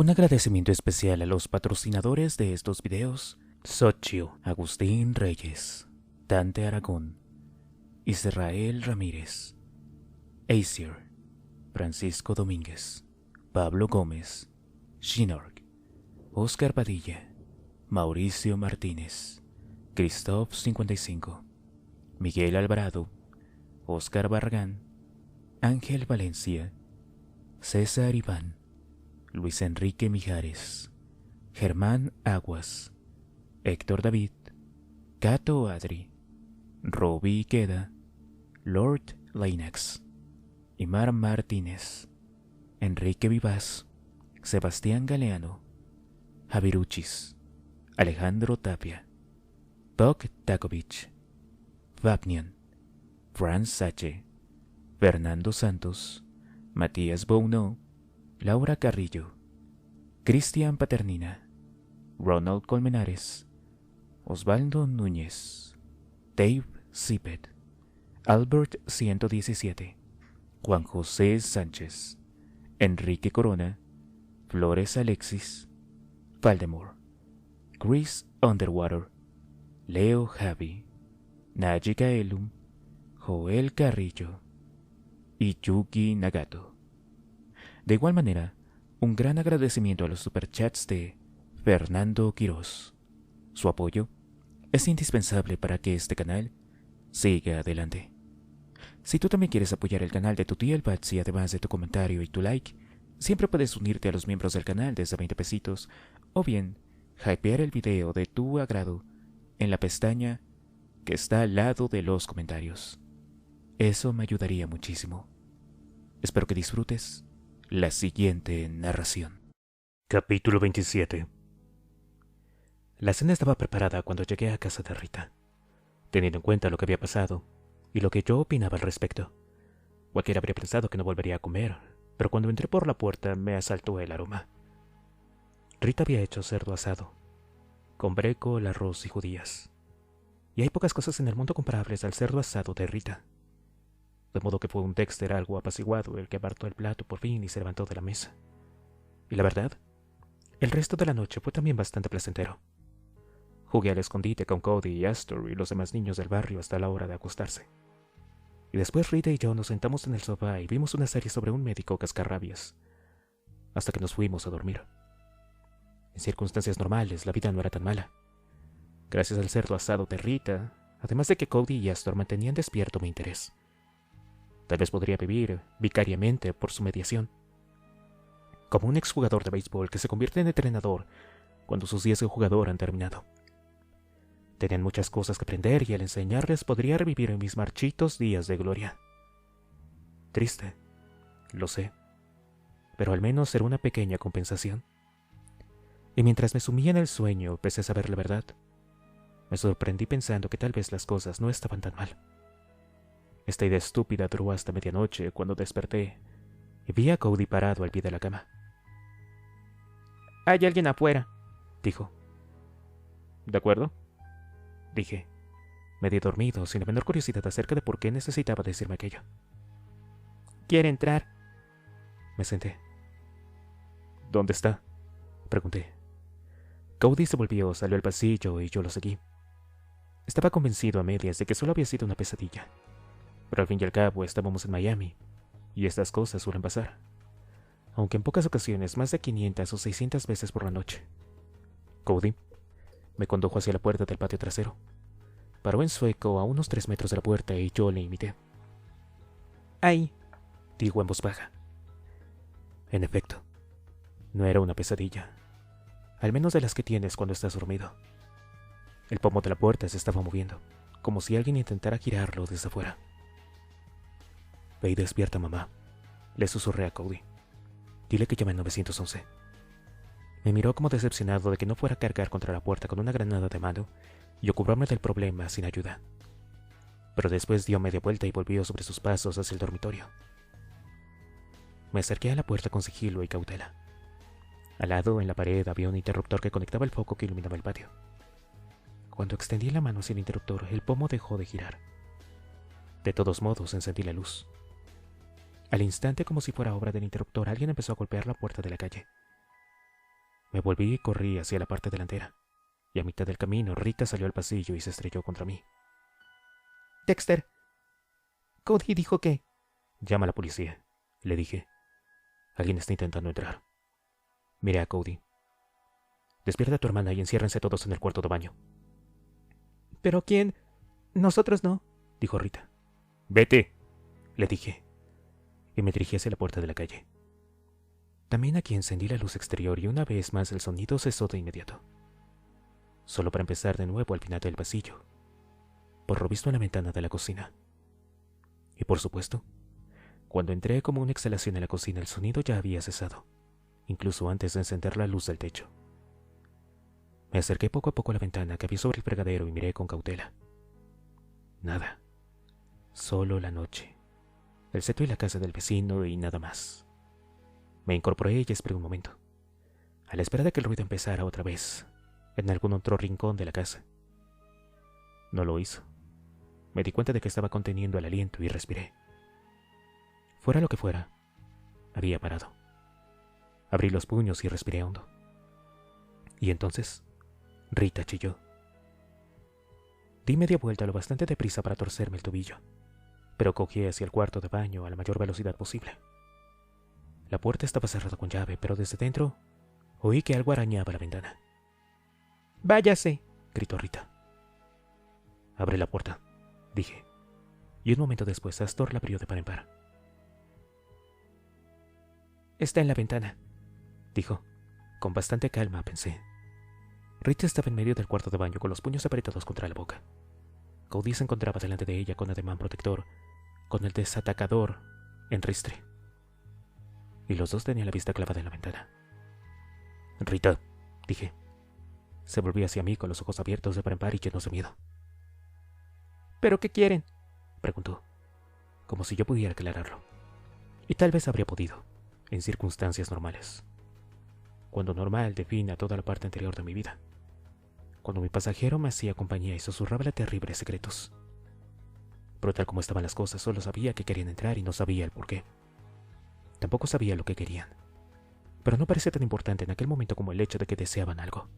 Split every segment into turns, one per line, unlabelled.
Un agradecimiento especial a los patrocinadores de estos videos: Xochitl, Agustín Reyes, Dante Aragón, Israel Ramírez, Aesir, Francisco Domínguez, Pablo Gómez, Shinorg, Oscar Padilla, Mauricio Martínez, Christoph 55, Miguel Alvarado, Oscar Barragán, Ángel Valencia, César Iván, Luis Enrique Mijares, Germán Aguas, Héctor David, Cato Adri, Roby Queda, Lord Linux, Imar Martínez, Enrique Vivas, Sebastián Galeano, Javiruchis, Alejandro Tapia, Tok Takovich, Vapnian, Franz Sache, Fernando Santos, Matías Bouno, Laura Carrillo, Cristian Paternina, Ronald Colmenares, Osvaldo Núñez, Dave Zippet, Albert 117, Juan José Sánchez, Enrique Corona, Flores Alexis, Valdemar, Chris Underwater, Leo Javi, Naji Kaelum, Joel Carrillo y Yuki Nagato. De igual manera, un gran agradecimiento a los superchats de Fernando Quirós. Su apoyo es indispensable para que este canal siga adelante. Si tú también quieres apoyar el canal de tu tío el Patsy, además de tu comentario y tu like, siempre puedes unirte a los miembros del canal desde 20 pesitos, o bien hypear el video de tu agrado en la pestaña que está al lado de los comentarios. Eso me ayudaría muchísimo. Espero que disfrutes la siguiente narración. Capítulo 27. La cena estaba preparada cuando llegué a casa de Rita. Teniendo en cuenta lo que había pasado y lo que yo opinaba al respecto, cualquiera habría pensado que no volvería a comer, pero cuando entré por la puerta me asaltó el aroma. Rita había hecho cerdo asado, con brécol, arroz y judías, y hay pocas cosas en el mundo comparables al cerdo asado de Rita. De modo que fue un Dexter algo apaciguado el que apartó el plato por fin y se levantó de la mesa. Y la verdad, el resto de la noche fue también bastante placentero. Jugué al escondite con Cody y Astor y los demás niños del barrio hasta la hora de acostarse. Y después Rita y yo nos sentamos en el sofá y vimos una serie sobre un médico cascarrabias, hasta que nos fuimos a dormir. En circunstancias normales, la vida no era tan mala. Gracias al cerdo asado de Rita, además de que Cody y Astor mantenían despierto mi interés. Tal vez podría vivir vicariamente por su mediación. Como un exjugador de béisbol que se convierte en entrenador cuando sus días de jugador han terminado. Tenían muchas cosas que aprender y al enseñarles podría revivir en mis marchitos días de gloria. Triste, lo sé, pero al menos era una pequeña compensación. Y mientras me sumía en el sueño, pese a saber la verdad, me sorprendí pensando que tal vez las cosas no estaban tan mal. Esta idea estúpida duró hasta medianoche cuando desperté y vi a Cody parado al pie de la cama. «Hay alguien afuera», dijo. «¿De acuerdo?», dije, medio dormido, sin la menor curiosidad acerca de por qué necesitaba decirme aquello. «¿Quiere entrar?», me senté. «¿Dónde está?», pregunté. Cody se volvió, salió al pasillo y yo lo seguí. Estaba convencido a medias de que solo había sido una pesadilla. Pero al fin y al cabo estábamos en Miami, y estas cosas suelen pasar, aunque en pocas ocasiones más de 500 o 600 veces por la noche. Cody me condujo hacia la puerta del patio trasero. Paró en sueco a unos 3 metros de la puerta y yo le imité. «¡Ay!», dijo en voz baja. En efecto, no era una pesadilla, al menos de las que tienes cuando estás dormido. El pomo de la puerta se estaba moviendo, como si alguien intentara girarlo desde afuera. «Ve y despierta, mamá», le susurré a Cody. «Dile que llame al 911. Me miró como decepcionado de que no fuera a cargar contra la puerta con una granada de mano y ocuparme del problema sin ayuda. Pero después dio media vuelta y volvió sobre sus pasos hacia el dormitorio. Me acerqué a la puerta con sigilo y cautela. Al lado, en la pared, había un interruptor que conectaba el foco que iluminaba el patio. Cuando extendí la mano hacia el interruptor, el pomo dejó de girar. De todos modos, encendí la luz. Al instante, como si fuera obra del interruptor, alguien empezó a golpear la puerta de la calle. Me volví y corrí hacia la parte delantera, y a mitad del camino Rita salió al pasillo y se estrelló contra mí.
Dexter, Cody dijo que...
Llama a la policía, le dije. Alguien está intentando entrar. Miré a Cody. Despierta a tu hermana y enciérrense todos en el cuarto de baño.
¿Pero quién? Nosotros no,
dijo Rita. Vete, le dije, y me dirigí hacia la puerta de la calle. También aquí encendí la luz exterior y una vez más el sonido cesó de inmediato. Solo para empezar de nuevo al final del pasillo, por lo visto en la ventana de la cocina. Y por supuesto, cuando entré como una exhalación en la cocina, el sonido ya había cesado, incluso antes de encender la luz del techo. Me acerqué poco a poco a la ventana que había sobre el fregadero y miré con cautela. Nada. Solo la noche, el seto y la casa del vecino y nada más. Me incorporé y esperé un momento, a la espera de que el ruido empezara otra vez, en algún otro rincón de la casa. No lo hizo. Me di cuenta de que estaba conteniendo el aliento y respiré. Fuera lo que fuera, había parado. Abrí los puños y respiré hondo. Y entonces, Rita chilló. Di media vuelta lo bastante deprisa para torcerme el tobillo, pero cogí hacia el cuarto de baño a la mayor velocidad posible. La puerta estaba cerrada con llave, pero desde dentro oí que algo arañaba la ventana.
Váyase,
gritó Rita. Abre la puerta, dije, y un momento después Astor la abrió de par en par.
Está en la ventana,
dijo. Con bastante calma, pensé. Rita estaba en medio del cuarto de baño con los puños apretados contra la boca. Cody se encontraba delante de ella con ademán protector, con el desatacador en ristre. Y los dos tenían la vista clavada en la ventana. Rita, dije. Se volvió hacia mí con los ojos abiertos de par en par y llenos de miedo.
¿Pero qué quieren?,
preguntó, como si yo pudiera aclararlo. Y tal vez habría podido, en circunstancias normales. Cuando normal define a toda la parte anterior de mi vida. Cuando mi pasajero me hacía compañía y susurraba terribles secretos. Pero tal como estaban las cosas, solo sabía que querían entrar y no sabía el por qué. Tampoco sabía lo que querían. Pero no parecía tan importante en aquel momento como el hecho de que deseaban algo.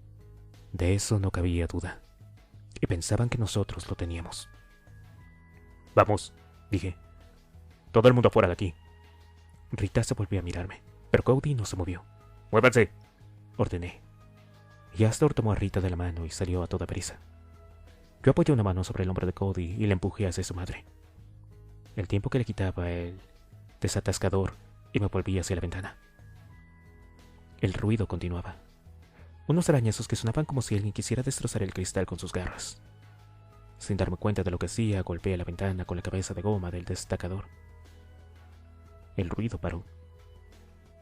De eso no cabía duda. Y pensaban que nosotros lo teníamos. Vamos, dije. Todo el mundo afuera de aquí. Rita se volvió a mirarme, pero Cody no se movió. ¡Muévanse!, ordené. Y Astor tomó a Rita de la mano y salió a toda prisa. Yo apoyé una mano sobre el hombro de Cody y le empujé hacia su madre. El tiempo que le quitaba el desatascador y me volví hacia la ventana. El ruido continuaba. Unos arañazos que sonaban como si alguien quisiera destrozar el cristal con sus garras. Sin darme cuenta de lo que hacía, golpeé la ventana con la cabeza de goma del destacador. El ruido paró.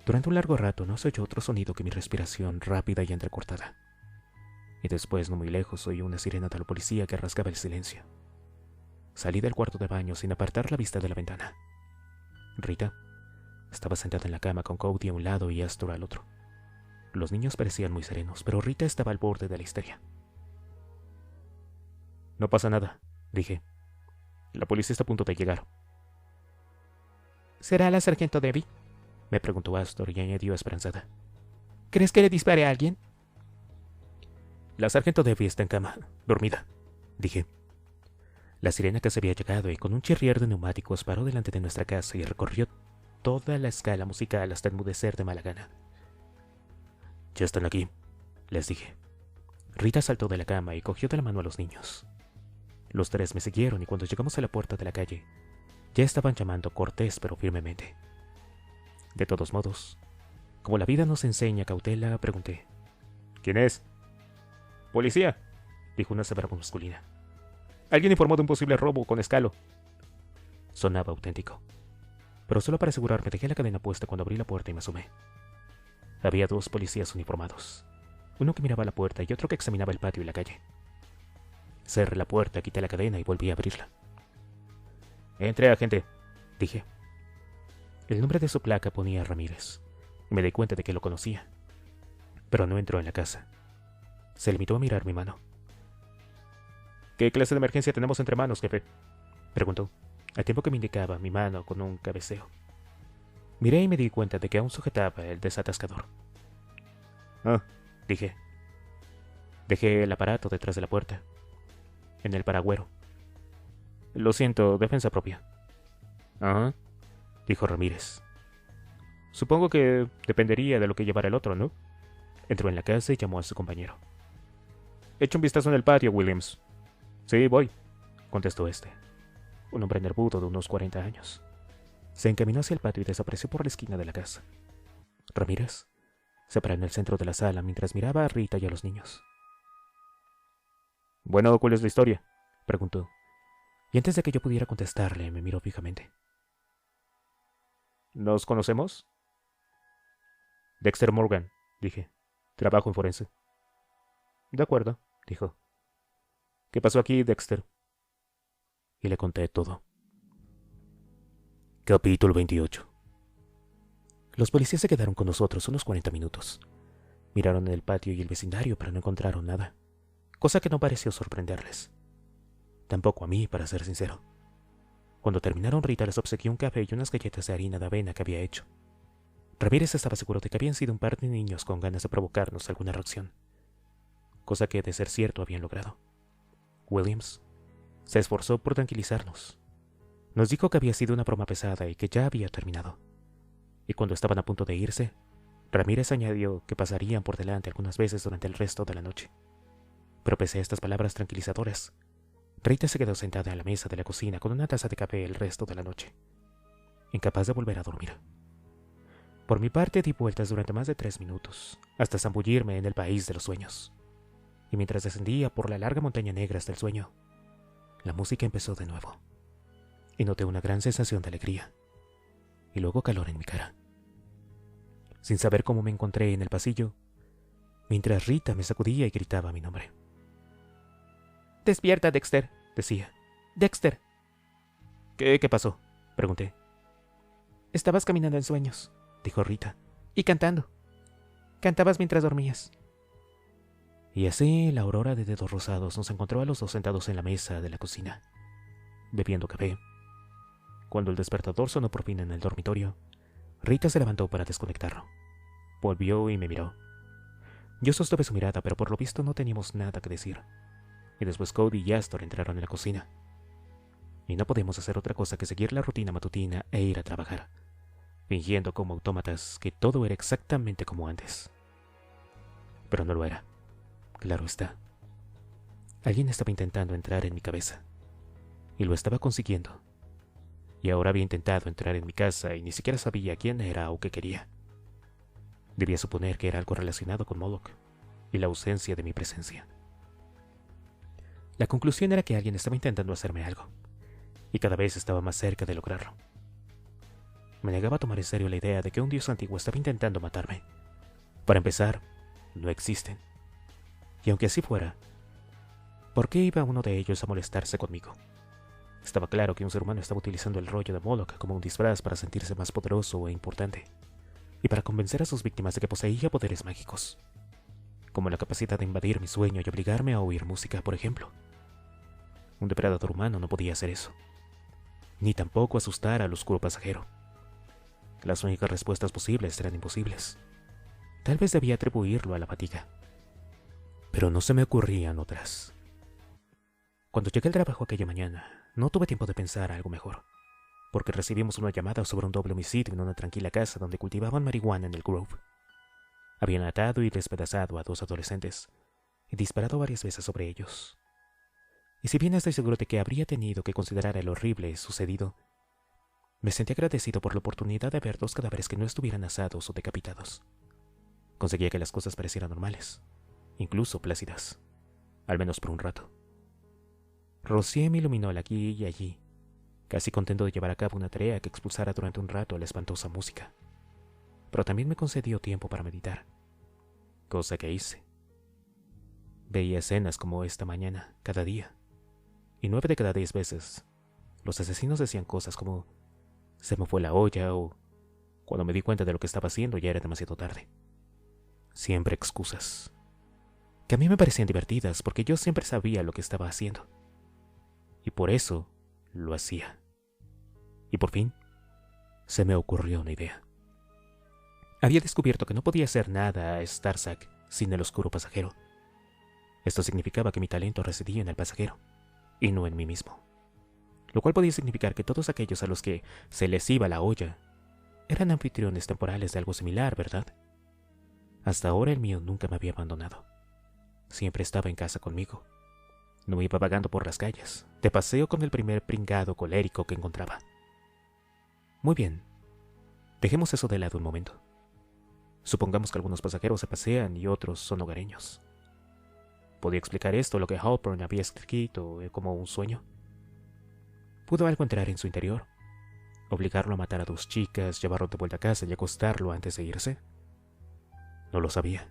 Durante un largo rato no se oyó otro sonido que mi respiración rápida y entrecortada. Y después, no muy lejos, oí una sirena de la policía que rasgaba el silencio. Salí del cuarto de baño sin apartar la vista de la ventana. Rita estaba sentada en la cama con Cody a un lado y Astor al otro. Los niños parecían muy serenos, pero Rita estaba al borde de la histeria. No pasa nada, dije. La policía está a punto de llegar.
¿Será la sargento Debbie?,
me preguntó Astor y añadió esperanzada.
¿Crees que le dispare a alguien?
La sargento Debbie está en cama, dormida, dije. La sirena casi había llegado y con un chirriar de neumáticos paró delante de nuestra casa y recorrió toda la escala musical hasta enmudecer de mala gana. Ya están aquí, les dije. Rita saltó de la cama y cogió de la mano a los niños. Los tres me siguieron y cuando llegamos a la puerta de la calle, ya estaban llamando cortés pero firmemente. De todos modos, como la vida nos enseña cautela, pregunté. ¿Quién es? Policía, dijo una severa voz masculina. Alguien informó de un posible robo con escalo. Sonaba auténtico. Pero solo para asegurarme dejé la cadena puesta cuando abrí la puerta y me asomé. Había dos policías uniformados. Uno que miraba la puerta y otro que examinaba el patio y la calle. Cerré la puerta, quité la cadena y volví a abrirla. Entre, agente, dije. El nombre de su placa ponía Ramírez. Me di cuenta de que lo conocía. Pero no entró en la casa. Se limitó a mirar mi mano. ¿Qué clase de emergencia tenemos entre manos, jefe?, preguntó, al tiempo que me indicaba mi mano con un cabeceo. Miré y me di cuenta de que aún sujetaba el desatascador. dije. Dejé el aparato detrás de la puerta, en el paragüero. Lo siento, defensa propia. Ajá, dijo Ramírez. Supongo que dependería de lo que llevara el otro, ¿no? Entró en la casa y llamó a su compañero. Echa un vistazo en el patio, Williams. Sí, voy, contestó este, un hombre nervudo de unos 40 años. Se encaminó hacia el patio y desapareció por la esquina de la casa. Ramírez se paró en el centro de la sala mientras miraba a Rita y a los niños. Bueno, ¿cuál es la historia?, preguntó, y antes de que yo pudiera contestarle, me miró fijamente. ¿Nos conocemos? Dexter Morgan, dije. Trabajo en forense. De acuerdo, dijo. ¿Qué pasó aquí, Dexter? Y le conté todo. Capítulo 28. Los policías se quedaron con nosotros unos 40 minutos. Miraron en el patio y el vecindario, pero no encontraron nada, cosa que no pareció sorprenderles. Tampoco a mí, para ser sincero. Cuando terminaron, Rita les obsequió un café y unas galletas de harina de avena que había hecho. Ramírez estaba seguro de que habían sido un par de niños con ganas de provocarnos alguna reacción, cosa que, de ser cierto, habían logrado. Williams se esforzó por tranquilizarnos. Nos dijo que había sido una broma pesada y que ya había terminado. Y cuando estaban a punto de irse, Ramírez añadió que pasarían por delante algunas veces durante el resto de la noche. Pero pese a estas palabras tranquilizadoras, Rita se quedó sentada en la mesa de la cocina con una taza de café el resto de la noche, incapaz de volver a dormir. Por mi parte, di vueltas durante más de 3 minutos, hasta zambullirme en el país de los sueños. Y mientras descendía por la larga montaña negra hasta el sueño, la música empezó de nuevo, y noté una gran sensación de alegría, y luego calor en mi cara. Sin saber cómo me encontré en el pasillo, mientras Rita me sacudía y gritaba mi nombre.
Despierta, Dexter, decía. Dexter.
¿Qué pasó?, pregunté.
Estabas caminando en sueños, dijo Rita, y cantando. Cantabas mientras dormías.
Y así la aurora de dedos rosados nos encontró a los dos sentados en la mesa de la cocina, bebiendo café. Cuando el despertador sonó por fin en el dormitorio, Rita se levantó para desconectarlo. Volvió y me miró. Yo sostuve su mirada, pero por lo visto no teníamos nada que decir. Y después Cody y Astor entraron en la cocina. Y no podíamos hacer otra cosa que seguir la rutina matutina e ir a trabajar, fingiendo como autómatas que todo era exactamente como antes. Pero no lo era. Claro está. Alguien estaba intentando entrar en mi cabeza, y lo estaba consiguiendo. Y ahora había intentado entrar en mi casa y ni siquiera sabía quién era o qué quería. Debía suponer que era algo relacionado con Moloch y la ausencia de mi presencia. La conclusión era que alguien estaba intentando hacerme algo, y cada vez estaba más cerca de lograrlo. Me negaba a tomar en serio la idea de que un dios antiguo estaba intentando matarme. Para empezar, no existen. Y aunque así fuera, ¿por qué iba uno de ellos a molestarse conmigo? Estaba claro que un ser humano estaba utilizando el rollo de Moloch como un disfraz para sentirse más poderoso e importante, y para convencer a sus víctimas de que poseía poderes mágicos, como la capacidad de invadir mi sueño y obligarme a oír música, por ejemplo. Un depredador humano no podía hacer eso, ni tampoco asustar al oscuro pasajero. Las únicas respuestas posibles eran imposibles. Tal vez debía atribuirlo a la fatiga, pero no se me ocurrían otras. Cuando llegué al trabajo aquella mañana, no tuve tiempo de pensar algo mejor, porque recibimos una llamada sobre un doble homicidio en una tranquila casa donde cultivaban marihuana en el Grove. Habían atado y despedazado a 2 adolescentes y disparado varias veces sobre ellos. Y si bien estoy seguro de que habría tenido que considerar el horrible sucedido, me sentí agradecido por la oportunidad de ver 2 cadáveres que no estuvieran asados o decapitados. Conseguía que las cosas parecieran normales, incluso plácidas, al menos por un rato. Rocié me iluminó el aquí y allí, casi contento de llevar a cabo una tarea que expulsara durante un rato la espantosa música. Pero también me concedió tiempo para meditar, cosa que hice. Veía escenas como esta mañana, cada día, y 9 de cada 10 veces, los asesinos decían cosas como «se me fue la olla» o «cuando me di cuenta de lo que estaba haciendo ya era demasiado tarde». Siempre excusas, que a mí me parecían divertidas porque yo siempre sabía lo que estaba haciendo. Y por eso lo hacía. Y por fin, se me ocurrió una idea. Había descubierto que no podía hacer nada a Starzak sin el oscuro pasajero. Esto significaba que mi talento residía en el pasajero, y no en mí mismo. Lo cual podía significar que todos aquellos a los que se les iba la olla eran anfitriones temporales de algo similar, ¿verdad? Hasta ahora el mío nunca me había abandonado. Siempre estaba en casa conmigo. No iba vagando por las calles, de paseo con el primer pringado colérico que encontraba. Muy bien, dejemos eso de lado un momento. Supongamos que algunos pasajeros se pasean y otros son hogareños. ¿Podía explicar esto lo que Halpern había escrito como un sueño? ¿Pudo algo entrar en su interior? ¿Obligarlo a matar a 2 chicas, llevarlo de vuelta a casa y acostarlo antes de irse? No lo sabía.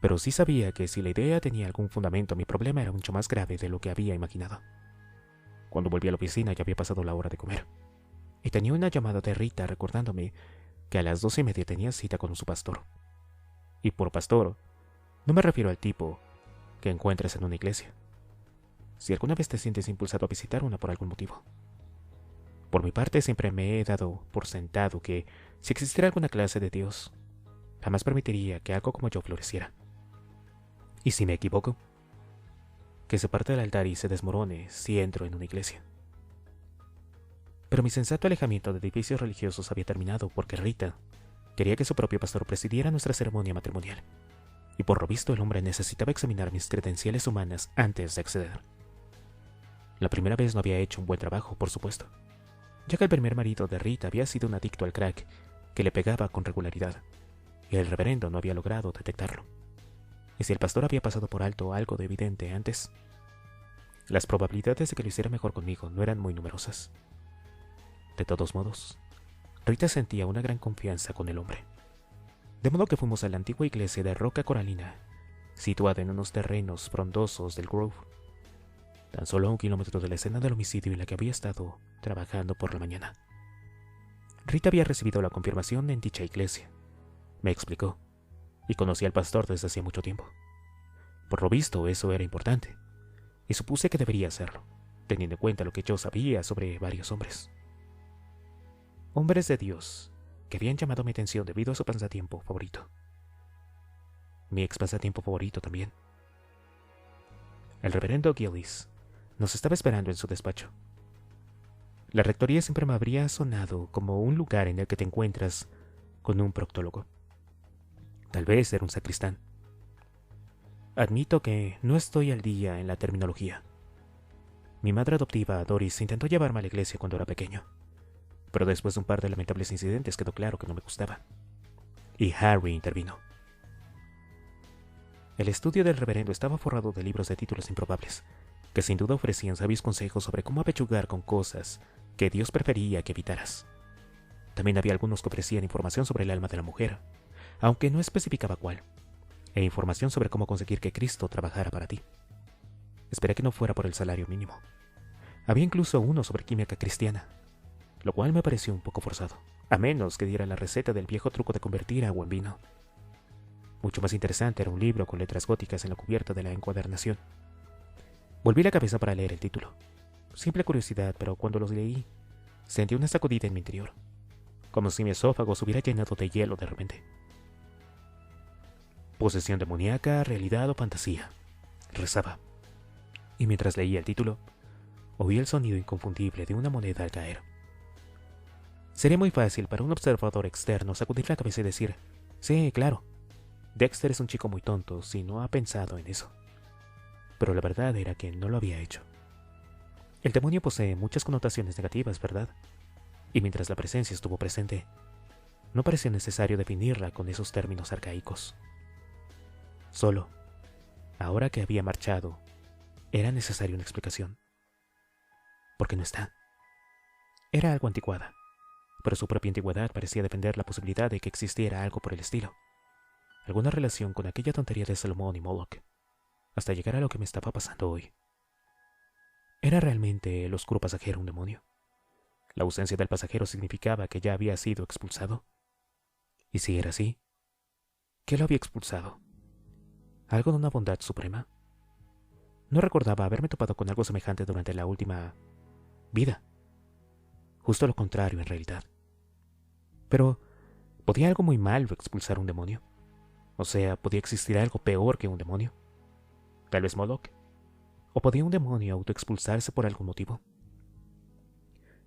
Pero sí sabía que si la idea tenía algún fundamento, mi problema era mucho más grave de lo que había imaginado. Cuando volví a la oficina ya había pasado la hora de comer, y tenía una llamada de Rita recordándome que a las 12:30 tenía cita con su pastor. Y por pastor, no me refiero al tipo que encuentras en una iglesia. Si alguna vez te sientes impulsado a visitar una por algún motivo. Por mi parte siempre me he dado por sentado que si existiera alguna clase de Dios, jamás permitiría que algo como yo floreciera. ¿Y si me equivoco? Que se parte del altar y se desmorone si entro en una iglesia. Pero mi sensato alejamiento de edificios religiosos había terminado porque Rita quería que su propio pastor presidiera nuestra ceremonia matrimonial. Y por lo visto el hombre necesitaba examinar mis credenciales humanas antes de acceder. La primera vez no había hecho un buen trabajo, por supuesto, ya que el primer marido de Rita había sido un adicto al crack que le pegaba con regularidad, y el reverendo no había logrado detectarlo. Y si el pastor había pasado por alto algo de evidente antes, las probabilidades de que lo hiciera mejor conmigo no eran muy numerosas. De todos modos, Rita sentía una gran confianza con el hombre. De modo que fuimos a la antigua iglesia de roca coralina, situada en unos terrenos frondosos del Grove, tan solo a 1 kilómetro de la escena del homicidio en la que había estado trabajando por la mañana. Rita había recibido la confirmación en dicha iglesia, me explicó, y conocía al pastor desde hacía mucho tiempo. Por lo visto, eso era importante, y supuse que debería hacerlo, teniendo en cuenta lo que yo sabía sobre varios hombres. Hombres de Dios que habían llamado mi atención debido a su pasatiempo favorito. Mi ex pasatiempo favorito también. El reverendo Gillis nos estaba esperando en su despacho. La rectoría siempre me habría sonado como un lugar en el que te encuentras con un proctólogo. Tal vez era un sacristán. Admito que no estoy al día en la terminología. Mi madre adoptiva, Doris, intentó llevarme a la iglesia cuando era pequeño, pero después de un par de lamentables incidentes quedó claro que no me gustaba. Y Harry intervino. El estudio del reverendo estaba forrado de libros de títulos improbables, que sin duda ofrecían sabios consejos sobre cómo apechugar con cosas que Dios prefería que evitaras. También había algunos que ofrecían información sobre el alma de la mujer, aunque no especificaba cuál, e información sobre cómo conseguir que Cristo trabajara para ti. Esperé que no fuera por el salario mínimo. Había incluso uno sobre química cristiana, lo cual me pareció un poco forzado, a menos que diera la receta del viejo truco de convertir agua en vino. Mucho más interesante era un libro con letras góticas en la cubierta de la encuadernación. Volví la cabeza para leer el título. Simple curiosidad, pero cuando los leí, sentí una sacudida en mi interior, como si mi esófago se hubiera llenado de hielo de repente. Posesión demoníaca, realidad o fantasía, rezaba. Y mientras leía el título, oí el sonido inconfundible de una moneda al caer. Sería muy fácil para un observador externo sacudir la cabeza y decir, sí, claro, Dexter es un chico muy tonto si no ha pensado en eso. Pero la verdad era que no lo había hecho. El demonio posee muchas connotaciones negativas, ¿verdad? Y mientras la presencia estuvo presente, no pareció necesario definirla con esos términos arcaicos. Solo, ahora que había marchado, era necesaria una explicación. ¿Por qué no está? Era algo anticuada, pero su propia antigüedad parecía defender la posibilidad de que existiera algo por el estilo. Alguna relación con aquella tontería de Salomón y Moloch, hasta llegar a lo que me estaba pasando hoy. ¿Era realmente el oscuro pasajero un demonio? ¿La ausencia del pasajero significaba que ya había sido expulsado? Y si era así, ¿qué lo había expulsado? ¿Algo de una bondad suprema? No recordaba haberme topado con algo semejante durante la última vida. Justo lo contrario en realidad. Pero, ¿podía algo muy malo expulsar un demonio? O sea, ¿podía existir algo peor que un demonio? Tal vez Moloch. ¿O podía un demonio autoexpulsarse por algún motivo?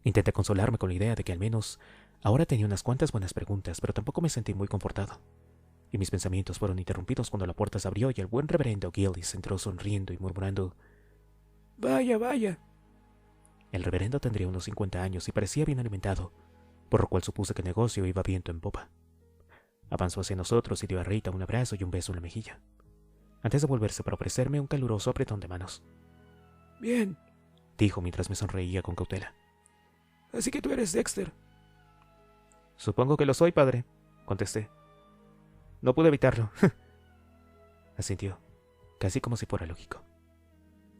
Intenté consolarme con la idea de que al menos ahora tenía unas cuantas buenas preguntas, pero tampoco me sentí muy confortado. Y mis pensamientos fueron interrumpidos cuando la puerta se abrió y el buen reverendo Gillis entró sonriendo y murmurando:
Vaya, vaya.
El reverendo tendría unos 50 años y parecía bien alimentado, por lo cual supuse que el negocio iba viento en popa. Avanzó hacia nosotros y dio a Rita un abrazo y un beso en la mejilla, antes de volverse para ofrecerme un caluroso apretón de manos.
Bien,
dijo mientras me sonreía con cautela.
Así que tú eres Dexter.
Supongo que lo soy, padre, contesté. No pude evitarlo. Asintió, casi como si fuera lógico.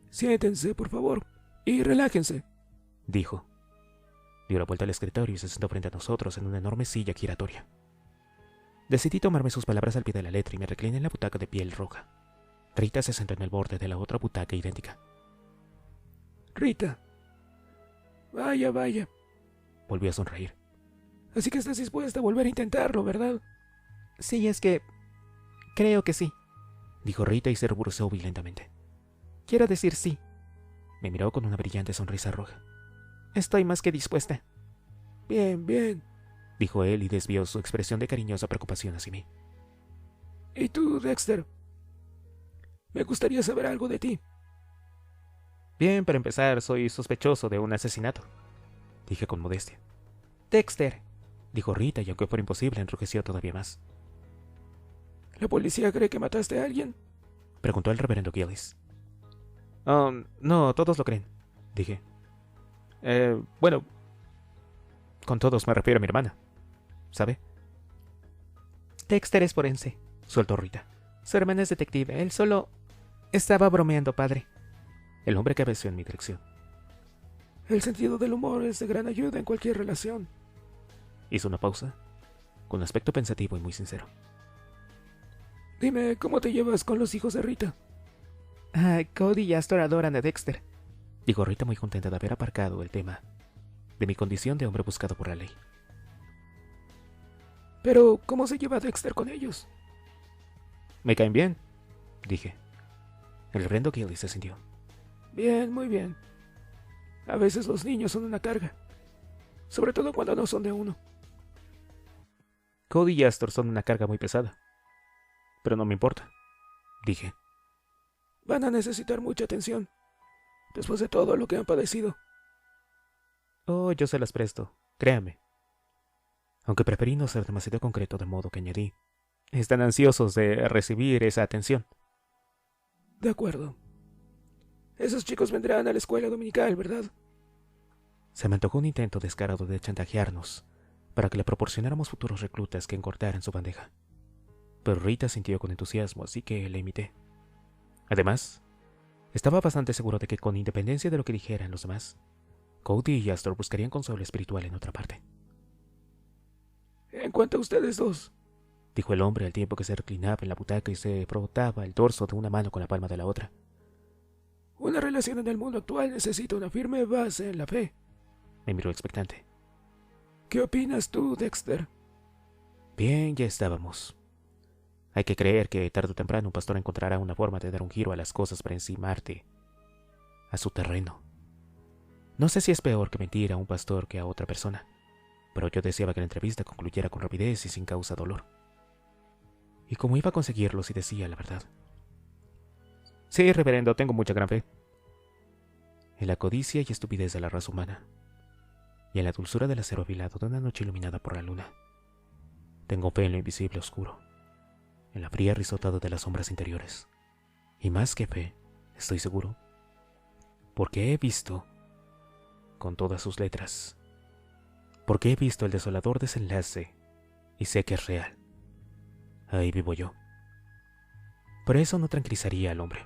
Siéntense, por favor, y relájense,
dijo. Dio la vuelta al escritorio y se sentó frente a nosotros en una enorme silla giratoria. Decidí tomarme sus palabras al pie de la letra y me recliné en la butaca de piel roja. Rita se sentó en el borde de la otra butaca idéntica.
Rita. Vaya, vaya.
Volvió a sonreír.
Así que estás dispuesta a volver a intentarlo, ¿verdad? Sí, es que... creo que sí,
dijo Rita y se ruborizó violentamente.
Quiero decir sí.
Me miró con una brillante sonrisa roja.
Estoy más que dispuesta. Bien, bien,
dijo él y desvió su expresión de cariñosa preocupación hacia mí.
¿Y tú, Dexter? Me gustaría saber algo de ti.
Bien, para empezar, soy sospechoso de un asesinato, dije con modestia.
Dexter,
dijo Rita, y aunque fuera imposible, enrojeció todavía más.
¿La policía cree que mataste a alguien?
Preguntó el reverendo Gillis. No, todos lo creen, dije. Bueno, con todos me refiero a mi hermana, ¿sabe?
Dexter es forense,
soltó Rita.
Su hermana es detective. Él solo estaba bromeando, padre.
El hombre cabeció en mi dirección.
El sentido del humor es de gran ayuda en cualquier relación.
Hizo una pausa, con aspecto pensativo y muy sincero.
Dime, ¿cómo te llevas con los hijos de Rita? Cody y Astor adoran a Dexter,
dijo Rita, muy contenta de haber aparcado el tema de mi condición de hombre buscado por la ley.
Pero, ¿cómo se lleva Dexter con ellos?
Me caen bien, dije. El reverendo Gillis se sintió.
Bien, muy bien. A veces los niños son una carga, sobre todo cuando no son de uno.
Cody y Astor son una carga muy pesada, pero no me importa, dije.
Van a necesitar mucha atención, después de todo lo que han padecido.
Oh, yo se las presto, créame. Aunque preferí no ser demasiado concreto, de modo que añadí: están ansiosos de recibir esa atención.
De acuerdo. Esos chicos vendrán a la escuela dominical, ¿verdad?
Se me antojó un intento descarado de chantajearnos para que le proporcionáramos futuros reclutas que encortaran su bandeja. Pero Rita sintió con entusiasmo, así que la imité. Además, estaba bastante seguro de que, con independencia de lo que dijeran los demás, Cody y Astor buscarían consuelo espiritual en otra parte.
En cuanto a ustedes dos,
dijo el hombre al tiempo que se reclinaba en la butaca y se frotaba el dorso de una mano con la palma de la otra.
Una relación en el mundo actual necesita una firme base en la fe.
Me miró expectante.
¿Qué opinas tú, Dexter?
Bien, ya estábamos. Hay que creer que tarde o temprano un pastor encontrará una forma de dar un giro a las cosas para encimarte a su terreno. No sé si es peor que mentir a un pastor que a otra persona, pero yo deseaba que la entrevista concluyera con rapidez y sin causa dolor. ¿Y cómo iba a conseguirlo si decía la verdad? Sí, reverendo, tengo mucha gran fe en la codicia y estupidez de la raza humana, y en la dulzura del acero afilado de una noche iluminada por la luna. Tengo fe en lo invisible oscuro, en la fría risotada de las sombras interiores, y más que fe, estoy seguro, porque he visto, con todas sus letras, porque he visto el desolador desenlace y sé que es real. Ahí vivo yo. Pero eso no tranquilizaría al hombre,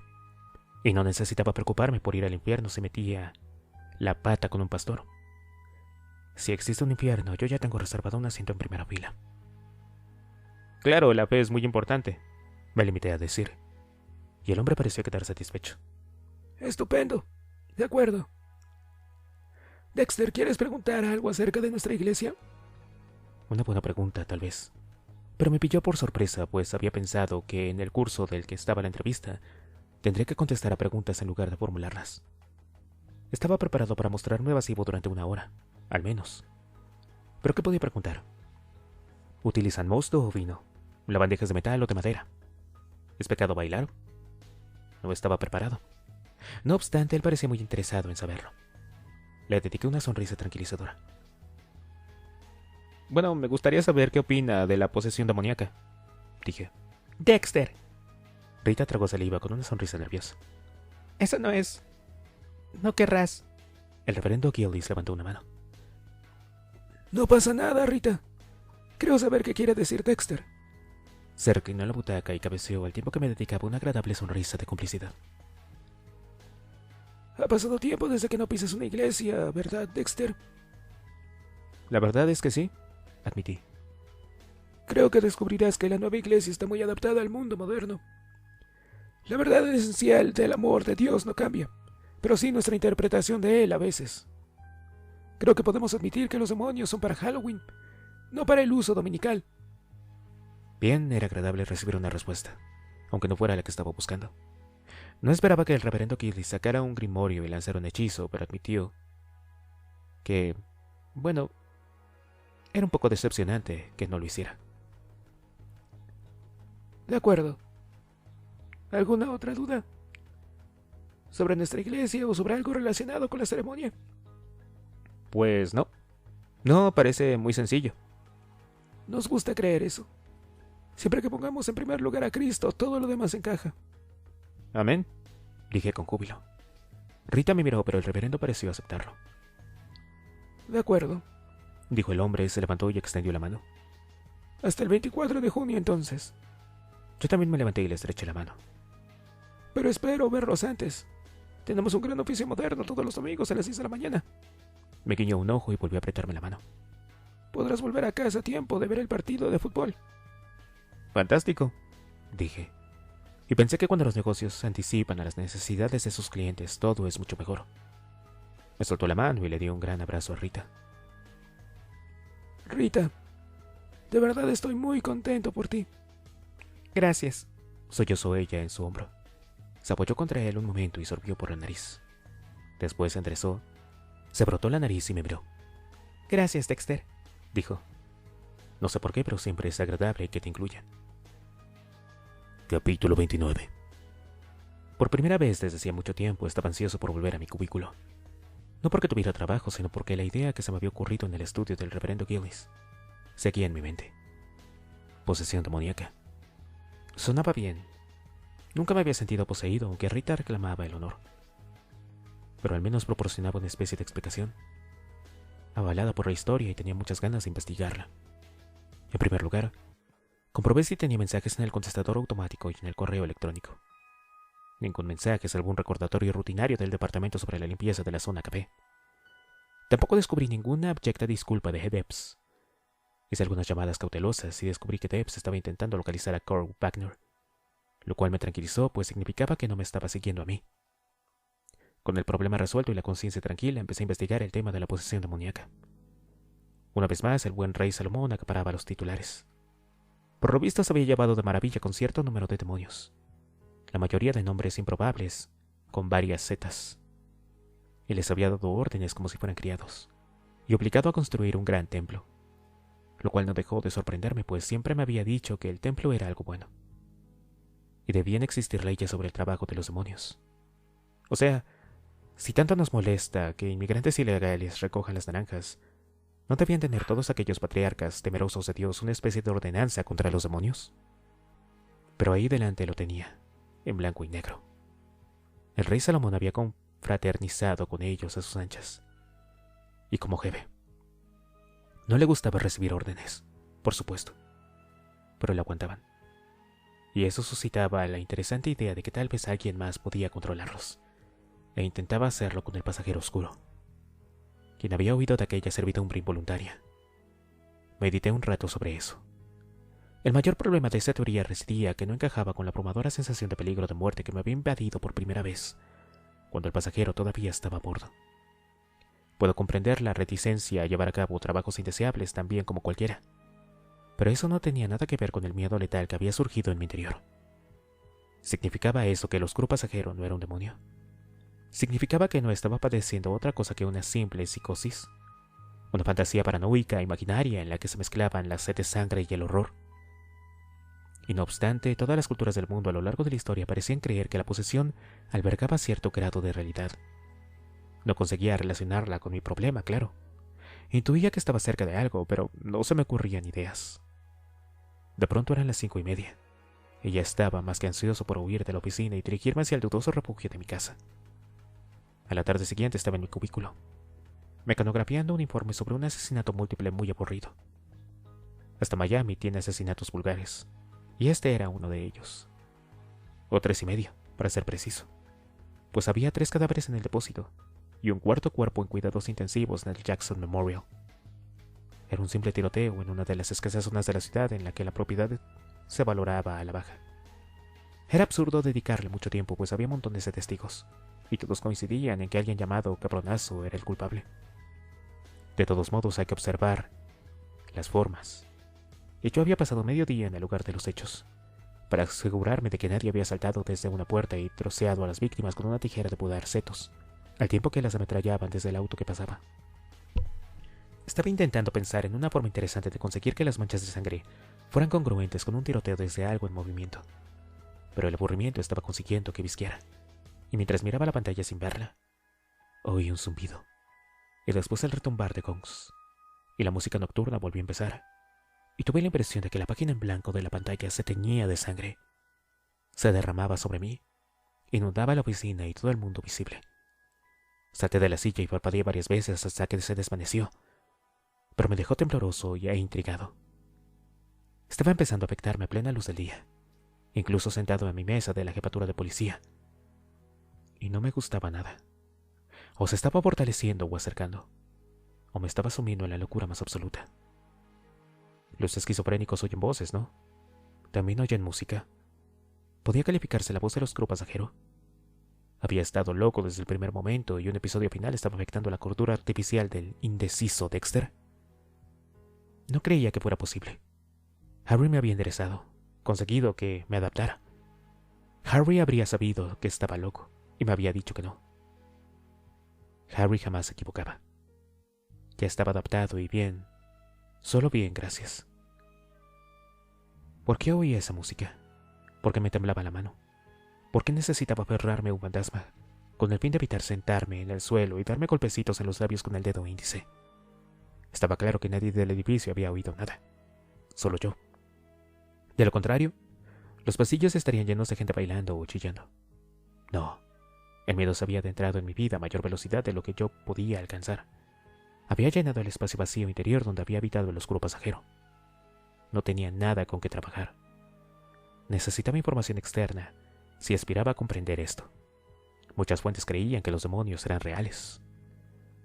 y no necesitaba preocuparme por ir al infierno si metía la pata con un pastor. Si existe un infierno, yo ya tengo reservado un asiento en primera fila. Claro, la fe es muy importante, me limité a decir, y el hombre pareció quedar satisfecho.
Estupendo. De acuerdo. Dexter, ¿quieres preguntar algo acerca de nuestra iglesia?
Una buena pregunta, tal vez. Pero me pilló por sorpresa, pues había pensado que en el curso del que estaba la entrevista tendría que contestar a preguntas en lugar de formularlas. Estaba preparado para mostrarme evasivo durante 1 hora, al menos. ¿Pero qué podía preguntar? ¿Utilizan mosto o vino? ¿La bandeja es de metal o de madera? ¿Es pecado bailar? No estaba preparado. No obstante, él parecía muy interesado en saberlo. Le dediqué una sonrisa tranquilizadora. Bueno, me gustaría saber qué opina de la posesión demoníaca, dije.
Dexter.
Rita tragó saliva con una sonrisa nerviosa.
Eso no es... No querrás.
El reverendo Gillis levantó una mano.
No pasa nada, Rita. Creo saber qué quiere decir Dexter.
Se reclinó en la butaca y cabeceó al tiempo que me dedicaba una agradable sonrisa de complicidad.
Ha pasado tiempo desde que no pisas una iglesia, ¿verdad, Dexter?
La verdad es que sí, admití.
Creo que descubrirás que la nueva iglesia está muy adaptada al mundo moderno. La verdad esencial del amor de Dios no cambia, pero sí nuestra interpretación de él a veces. Creo que podemos admitir que los demonios son para Halloween, no para el uso dominical.
Bien, era agradable recibir una respuesta, aunque no fuera la que estaba buscando. No esperaba que el reverendo Gillis sacara un grimorio y lanzara un hechizo, pero admitió que, bueno, era un poco decepcionante que no lo hiciera.
De acuerdo. ¿Alguna otra duda? ¿Sobre nuestra iglesia o sobre algo relacionado con la ceremonia?
Pues no. No, parece muy sencillo.
Nos gusta creer eso. Siempre que pongamos en primer lugar a Cristo, todo lo demás encaja.
Amén, dije con júbilo. Rita me miró, pero el reverendo pareció aceptarlo.
De acuerdo,
dijo el hombre, se levantó y extendió la mano.
Hasta el 24 de junio, entonces.
Yo también me levanté y le estreché la mano.
Pero espero verlos antes. Tenemos un gran oficio moderno todos los domingos a las 6 de la mañana.
Me guiñó un ojo y volvió a apretarme la mano.
Podrás volver a casa a tiempo de ver el partido de fútbol.
Fantástico, dije. Y pensé que cuando los negocios anticipan a las necesidades de sus clientes, todo es mucho mejor. Me soltó la mano y le di un gran abrazo a Rita.
Rita, de verdad estoy muy contento por ti.
Gracias,
sollozó ella en su hombro. Se apoyó contra él un momento y sorbió por la nariz. Después se enderezó, se frotó la nariz y me miró.
Gracias, Dexter,
dijo. No sé por qué, pero siempre es agradable que te incluyan. Capítulo 29. Por primera vez desde hacía mucho tiempo estaba ansioso por volver a mi cubículo. No porque tuviera trabajo, sino porque la idea que se me había ocurrido en el estudio del reverendo Gillis seguía en mi mente. Posesión demoníaca. Sonaba bien. Nunca me había sentido poseído, aunque Rita reclamaba el honor. Pero al menos proporcionaba una especie de explicación, avalada por la historia, y tenía muchas ganas de investigarla. En primer lugar, comprobé si tenía mensajes en el contestador automático y en el correo electrónico. Ningún mensaje, salvo un recordatorio rutinario del departamento sobre la limpieza de la zona café. Tampoco descubrí ninguna abyecta disculpa de Debs. Hice algunas llamadas cautelosas y descubrí que Debs estaba intentando localizar a Carl Wagner, lo cual me tranquilizó, pues significaba que no me estaba siguiendo a mí. Con el problema resuelto y la conciencia tranquila, empecé a investigar el tema de la posesión demoníaca. Una vez más, el buen rey Salomón acaparaba los titulares. Por lo visto se había llevado de maravilla con cierto número de demonios, la mayoría de nombres improbables, con varias zetas, y les había dado órdenes como si fueran criados, y obligado a construir un gran templo, lo cual no dejó de sorprenderme, pues siempre me había dicho que el templo era algo bueno, y debían existir leyes sobre el trabajo de los demonios. O sea, si tanto nos molesta que inmigrantes ilegales recojan las naranjas, ¿no debían tener todos aquellos patriarcas temerosos de Dios una especie de ordenanza contra los demonios? Pero ahí delante lo tenía, en blanco y negro. El rey Salomón había confraternizado con ellos a sus anchas. Y como jefe. No le gustaba recibir órdenes, por supuesto, pero le aguantaban. Y eso suscitaba la interesante idea de que tal vez alguien más podía controlarlos, e intentaba hacerlo con el pasajero oscuro, quien había huido de aquella servidumbre involuntaria. Medité un rato sobre eso. El mayor problema de esta teoría residía que no encajaba con la abrumadora sensación de peligro de muerte que me había invadido por primera vez, cuando el pasajero todavía estaba a bordo. Puedo comprender la reticencia a llevar a cabo trabajos indeseables tan bien como cualquiera, Pero eso no tenía nada que ver con el miedo letal que había surgido en mi interior. ¿Significaba eso que el oscuro pasajero no era un demonio? ¿Significaba que no estaba padeciendo otra cosa que una simple psicosis? Una fantasía paranoica, imaginaria, en la que se mezclaban la sed de sangre y el horror. Y no obstante, todas las culturas del mundo a lo largo de la historia parecían creer que la posesión albergaba cierto grado de realidad. No conseguía relacionarla con mi problema, claro. Intuía que estaba cerca de algo, pero no se me ocurrían ideas. De pronto eran las 5:30, y ya estaba más que ansioso por huir de la oficina y dirigirme hacia el dudoso refugio de mi casa. A la tarde siguiente estaba en mi cubículo, mecanografiando un informe sobre un asesinato múltiple muy aburrido. Hasta Miami tiene asesinatos vulgares, y este era uno de ellos. O 3:30, para ser preciso, pues había 3 cadáveres en el depósito y un cuarto cuerpo en cuidados intensivos en el Jackson Memorial. Era un simple tiroteo en una de las escasas zonas de la ciudad en la que la propiedad se valoraba a la baja. Era absurdo dedicarle mucho tiempo, pues había montones de testigos, y todos coincidían en que alguien llamado Cabronazo era el culpable. De todos modos, hay que observar las formas, y yo había pasado medio día en el lugar de los hechos, para asegurarme de que nadie había saltado desde una puerta y troceado a las víctimas con una tijera de podar setos, al tiempo que las ametrallaban desde el auto que pasaba. Estaba intentando pensar en una forma interesante de conseguir que las manchas de sangre fueran congruentes con un tiroteo desde algo en movimiento, pero el aburrimiento estaba consiguiendo que visquiera, y mientras miraba la pantalla sin verla, oí un zumbido, y después el retumbar de gongs, y la música nocturna volvió a empezar, y tuve la impresión de que la página en blanco de la pantalla se teñía de sangre. Se derramaba sobre mí, inundaba la oficina y todo el mundo visible. Salté de la silla y parpadeé varias veces hasta que se desvaneció, pero me dejó tembloroso e intrigado. Estaba empezando a afectarme a plena luz del día, incluso sentado en mi mesa de la jefatura de policía. Y no me gustaba nada. O se estaba fortaleciendo o acercando, o me estaba sumiendo en la locura más absoluta. Los esquizofrénicos oyen voces, ¿no? También oyen música. ¿Podía calificarse la voz del oscuro pasajero? Había estado loco desde el primer momento y un episodio final estaba afectando la cordura artificial del indeciso Dexter. No creía que fuera posible. Harry me había enderezado, conseguido que me adaptara. Harry habría sabido que estaba loco y me había dicho que no. Harry jamás se equivocaba. Ya estaba adaptado y bien, solo bien, gracias. ¿Por qué oía esa música? ¿Por qué me temblaba la mano? ¿Por qué necesitaba aferrarme a un fantasma, con el fin de evitar sentarme en el suelo y darme golpecitos en los labios con el dedo índice? Estaba claro que nadie del edificio había oído nada, solo yo. De lo contrario, los pasillos estarían llenos de gente bailando o chillando. No, el miedo se había adentrado en mi vida a mayor velocidad de lo que yo podía alcanzar. Había llenado el espacio vacío interior donde había habitado el oscuro pasajero. No tenía nada con que trabajar. Necesitaba información externa si aspiraba a comprender esto. Muchas fuentes creían que los demonios eran reales.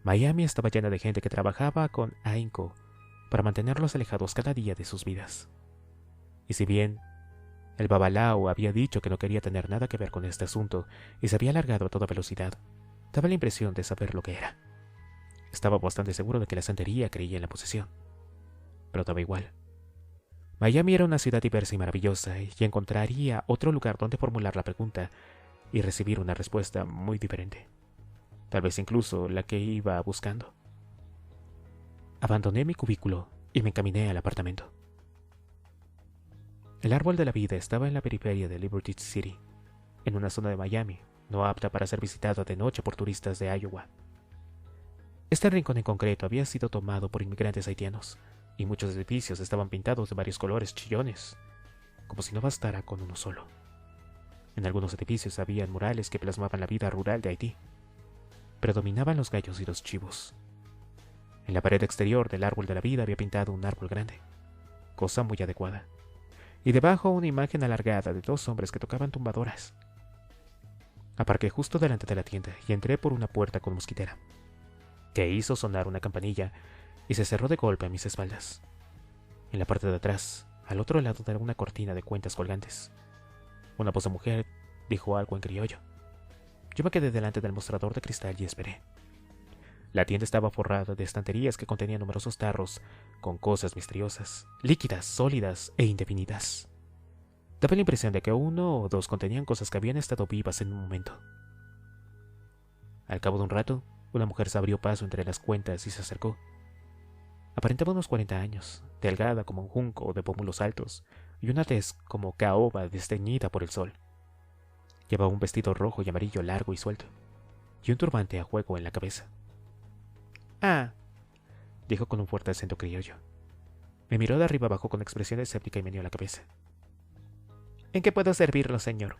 Miami estaba llena de gente que trabajaba con ahínco para mantenerlos alejados cada día de sus vidas. Y si bien el babalao había dicho que no quería tener nada que ver con este asunto y se había alargado a toda velocidad, daba la impresión de saber lo que era. Estaba bastante seguro de que la santería creía en la posesión, pero daba igual. Miami era una ciudad diversa y maravillosa, y encontraría otro lugar donde formular la pregunta y recibir una respuesta muy diferente. Tal vez incluso la que iba buscando. Abandoné mi cubículo y me encaminé al apartamento. El árbol de la vida estaba en la periferia de Liberty City, en una zona de Miami no apta para ser visitada de noche por turistas de Iowa. Este rincón en concreto había sido tomado por inmigrantes haitianos, y muchos edificios estaban pintados de varios colores chillones, como si no bastara con uno solo. En algunos edificios había murales que plasmaban la vida rural de Haití. Predominaban los gallos y los chivos. En la pared exterior del árbol de la vida había pintado un árbol grande, cosa muy adecuada, y debajo una imagen alargada de 2 hombres que tocaban tumbadoras. Aparqué justo delante de la tienda y entré por una puerta con mosquitera, que hizo sonar una campanilla y se cerró de golpe a mis espaldas. En la parte de atrás, al otro lado de una cortina de cuentas colgantes, una voz de mujer dijo algo en criollo. Yo me quedé delante del mostrador de cristal y esperé. La tienda estaba forrada de estanterías que contenían numerosos tarros con cosas misteriosas, líquidas, sólidas e indefinidas. Daba la impresión de que uno o dos contenían cosas que habían estado vivas en un momento. Al cabo de un rato, una mujer se abrió paso entre las cuentas y se acercó. Aparentaba unos 40 años, delgada como un junco de pómulos altos y una tez como caoba desteñida por el sol. Llevaba un vestido rojo y amarillo largo y suelto, y un turbante a juego en la cabeza.
Ah,
Dijo con un fuerte acento criollo. Me miró de arriba abajo con expresión escéptica y meneó la cabeza.
¿en qué puedo servirlo, señor?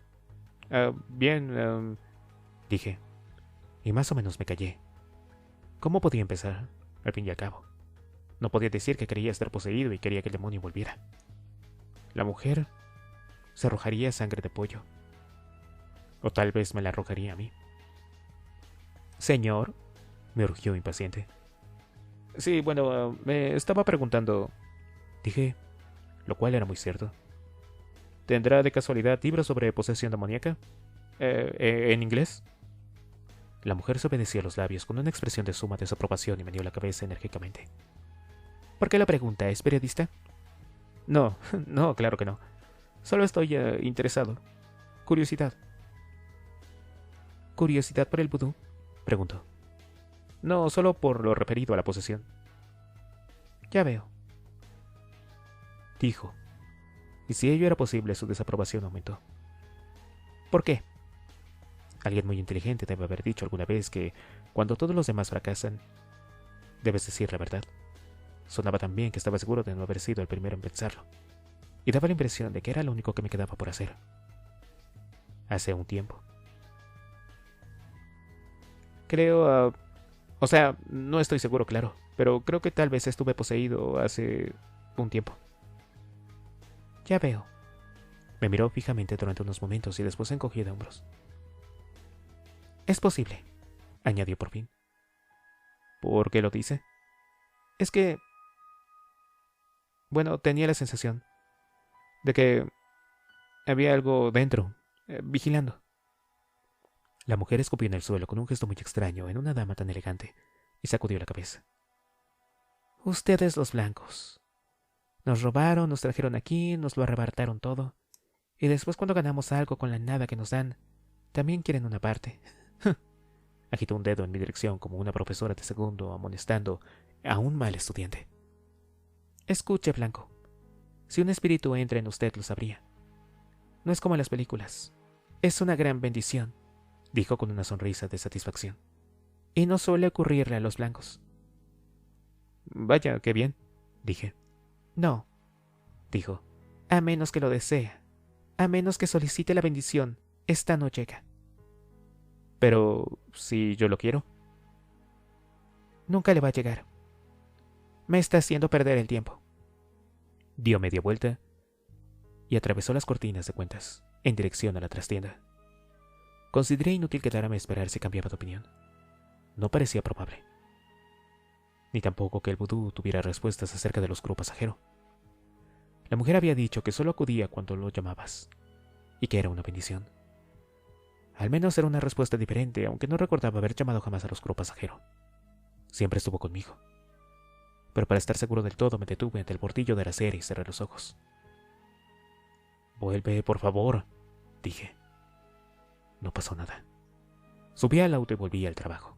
Bien, dije, y más o menos me callé. ¿Cómo podía empezar, al fin y al cabo? No podía decir que creía estar poseído y quería que el demonio volviera. La mujer se arrojaría sangre de pollo. O tal vez me la arrojaría a mí.
Señor,
me urgió impaciente. Sí, bueno, me estaba preguntando, dije, lo cual era muy cierto. ¿Tendrá de casualidad libros sobre posesión demoníaca? ¿En inglés? La mujer se obedeció los labios con una expresión de suma desaprobación y meneó la cabeza enérgicamente.
¿por qué la pregunta? ¿Es periodista?
No, no, claro que no. Solo estoy interesado. Curiosidad.
¿Curiosidad por el vudú?
Preguntó. No, solo por lo referido a la posesión.
Ya veo,
Dijo. Y si ello era posible, su desaprobación aumentó.
¿por qué?
Alguien muy inteligente debe haber dicho alguna vez que, cuando todos los demás fracasan, debes decir la verdad. Sonaba tan bien que estaba seguro de no haber sido el primero en pensarlo, y daba la impresión de que era lo único que me quedaba por hacer. Hace un tiempo.
Creo,
O sea, no estoy seguro, claro, pero creo que tal vez estuve poseído hace un tiempo.
ya veo.
Me miró fijamente durante unos momentos y después se encogió de hombros.
Es posible.
Añadió por fin. ¿Por qué lo dice?
Es que... bueno, tenía la sensación de que había algo dentro, vigilando.
La mujer escupió en el suelo con un gesto muy extraño en una dama tan elegante y sacudió la cabeza.
Ustedes los blancos. Nos robaron, nos trajeron aquí, nos lo arrebataron todo. Y después cuando ganamos algo con la nada que nos dan, también quieren una parte.
Agitó un dedo en mi dirección como una profesora de segundo amonestando a un mal estudiante.
Escuche, Blanco. Si un espíritu entra en usted, lo sabría. No es como en las películas. Es una gran bendición,
dijo con una sonrisa de satisfacción.
y no suele ocurrirle a los blancos.
Vaya, qué bien, dije.
No,
Dijo.
a menos que lo desea, a menos que solicite la bendición, esta no llega.
Pero, si yo lo quiero.
Nunca le va a llegar. Me está haciendo perder el tiempo.
Dio media vuelta y atravesó las cortinas de cuentas en dirección a la trastienda. Consideré inútil quedarme a esperar si cambiaba de opinión. No parecía probable. Ni tampoco que el vudú tuviera respuestas acerca del oscuro pasajero. La mujer había dicho que solo acudía cuando lo llamabas, y que era una bendición. Al menos era una respuesta diferente, aunque no recordaba haber llamado jamás al oscuro pasajero. Siempre estuvo conmigo. Pero para estar seguro del todo me detuve ante el bordillo de la acera y cerré los ojos. «Vuelve, por favor», dije. No pasó nada. Subí al auto y volví al trabajo.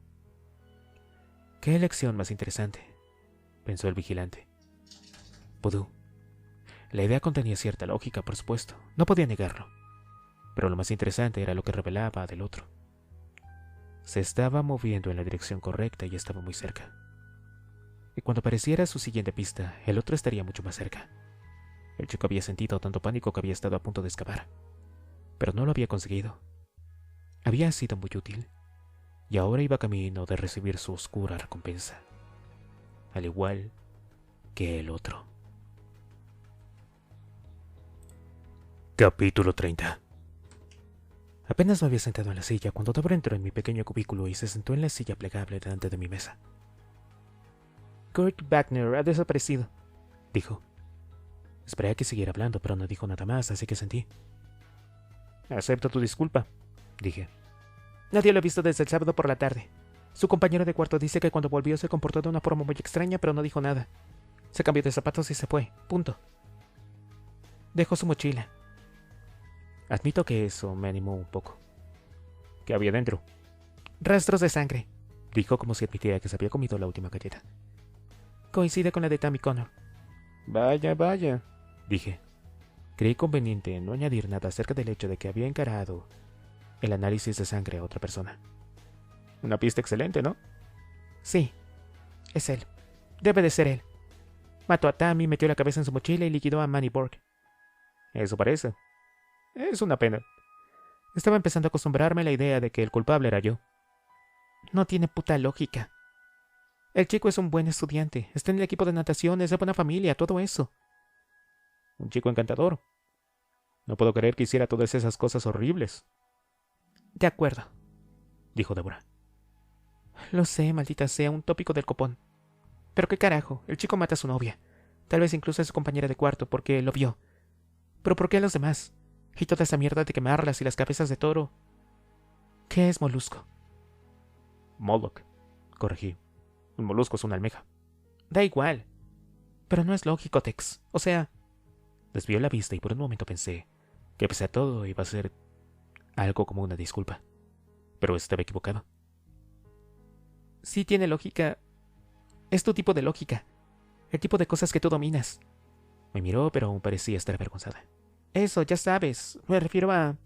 «Qué elección más interesante», pensó el vigilante. Vudú. La idea contenía cierta lógica, por supuesto, no podía negarlo. Pero lo más interesante era lo que revelaba del otro. Se estaba moviendo en la dirección correcta y estaba muy cerca. Y cuando apareciera su siguiente pista, el otro estaría mucho más cerca. El chico había sentido tanto pánico que había estado a punto de escapar. Pero no lo había conseguido. Había sido muy útil, y ahora iba camino de recibir su oscura recompensa. Al igual que el otro. Capítulo 30. Apenas me había sentado en la silla cuando Deborah entró en mi pequeño cubículo y se sentó en la silla plegable delante de mi mesa.
Kurt Wagner ha desaparecido,
dijo. Esperé a que siguiera hablando, pero no dijo nada más, así que sentí. Acepto tu disculpa, dije.
Nadie lo ha visto desde el sábado por la tarde. Su compañero de cuarto dice que cuando volvió se comportó de una forma muy extraña, pero no dijo nada. Se cambió de zapatos y se fue. Punto. Dejó su mochila.
Admito que eso me animó un poco. ¿Qué había dentro?
Rastros de sangre.
Dijo como si admitiera que se había comido la última galleta.
Coincide con la de Tammy Connor.
Vaya, vaya, dije. Creí conveniente no añadir nada acerca del hecho de que había encarado el análisis de sangre a otra persona. Una pista excelente, ¿no?
Sí, es él. Debe de ser él. Mató a Tammy, metió la cabeza en su mochila y liquidó a Manny Borg.
Eso parece. Es una pena.
Estaba empezando a acostumbrarme a la idea de que el culpable era yo. No tiene puta lógica. El chico es un buen estudiante, está en el equipo de natación, es de buena familia, todo eso.
Un chico encantador. No puedo creer que hiciera todas esas cosas horribles.
De acuerdo,
dijo Deborah.
Lo sé, maldita sea, un tópico del copón. Pero qué carajo, el chico mata a su novia. Tal vez incluso a su compañera de cuarto, porque lo vio. Pero ¿por qué a los demás? Y toda esa mierda de quemarlas y las cabezas de toro. ¿Qué es molusco?
Moloch, corregí. Un molusco es una almeja.
Da igual. Pero no es lógico, Tex. O sea...
Desvió la vista y por un momento pensé que pese a todo iba a ser algo como una disculpa. Pero estaba equivocado.
Sí tiene lógica. Es tu tipo de lógica. El tipo de cosas que tú dominas.
Me miró, pero aún parecía estar avergonzada.
Eso, ya sabes. Me refiero a...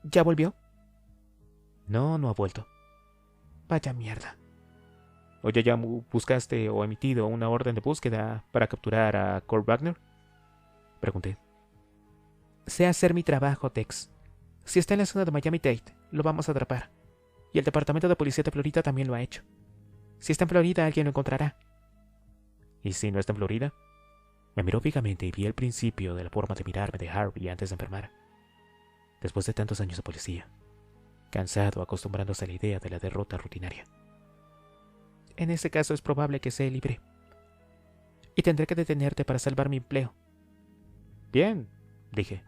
¿Ya volvió?
No, no ha vuelto.
Vaya mierda.
Oye, ¿ya buscaste o emitido una orden de búsqueda para capturar a Kurt Wagner? Pregunté.
Sé hacer mi trabajo, Tex. Si está en la zona de Miami-Dade, lo vamos a atrapar. Y el Departamento de Policía de Florida también lo ha hecho. Si está en Florida, alguien lo encontrará.
¿Y si no está en Florida? Me miró fijamente y vi el principio de la forma de mirarme de Harvey antes de enfermar. Después de tantos años de policía, cansado, acostumbrándose a la idea de la derrota rutinaria.
En ese caso es probable que sea libre. Y tendré que detenerte para salvar mi empleo.
Bien, dije,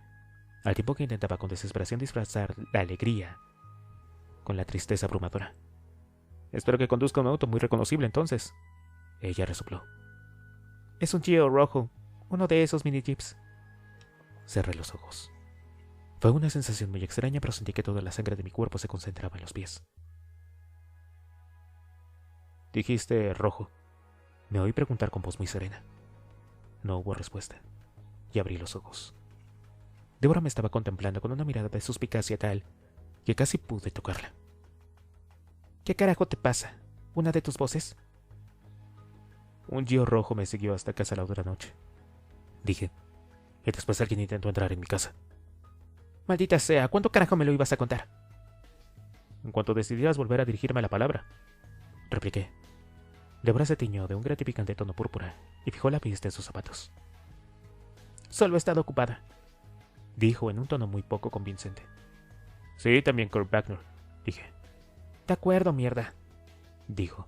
al tiempo que intentaba con desesperación disfrazar la alegría con la tristeza abrumadora. Espero que conduzca un auto muy reconocible entonces. Ella resopló.
Es un Geo rojo, uno de esos mini jeeps.
Cerré los ojos. Fue una sensación muy extraña, pero sentí que toda la sangre de mi cuerpo se concentraba en los pies. Dijiste rojo. Me oí preguntar con voz muy serena. No hubo respuesta, y abrí los ojos. Deborah me estaba contemplando con una mirada de suspicacia tal que casi pude tocarla.
¿Qué carajo te pasa? ¿Una de tus voces?
Un Geo rojo me siguió hasta casa a la otra noche, dije, y después alguien intentó entrar en mi casa.
Maldita sea, ¿cuánto carajo me lo ibas a contar?
En cuanto decidieras volver a dirigirme la palabra, repliqué. Deborah se tiñó de un gratificante tono púrpura y fijó la vista en sus zapatos.
Solo he estado ocupada,
dijo en un tono muy poco convincente. Sí, también Kurt Wagner, dije.
De acuerdo, mierda,
dijo,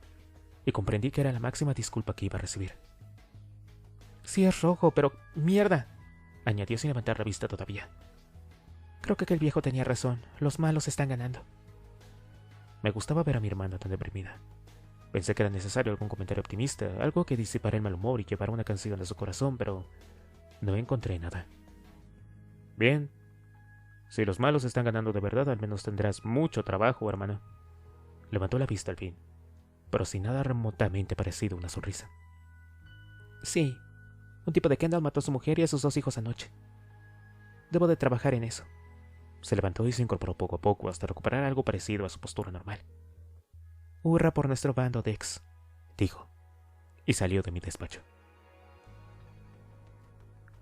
y comprendí que era la máxima disculpa que iba a recibir.
Sí es rojo, pero mierda,
añadió sin levantar la vista todavía.
Creo que aquel viejo tenía razón, los malos están ganando.
Me gustaba ver a mi hermana tan deprimida. Pensé que era necesario algún comentario optimista, algo que disipara el mal humor y llevara una canción a su corazón, pero no encontré nada. Bien, si los malos están ganando de verdad, al menos tendrás mucho trabajo, hermana. Levantó la vista al fin, pero sin nada remotamente parecido a una sonrisa.
Sí, un tipo de Kendall mató a su mujer y a sus 2 hijos anoche. Debo de trabajar en eso.
Se levantó y se incorporó poco a poco hasta recuperar algo parecido a su postura normal.
Hurra por nuestro bando, Dex,
dijo, y salió de mi despacho.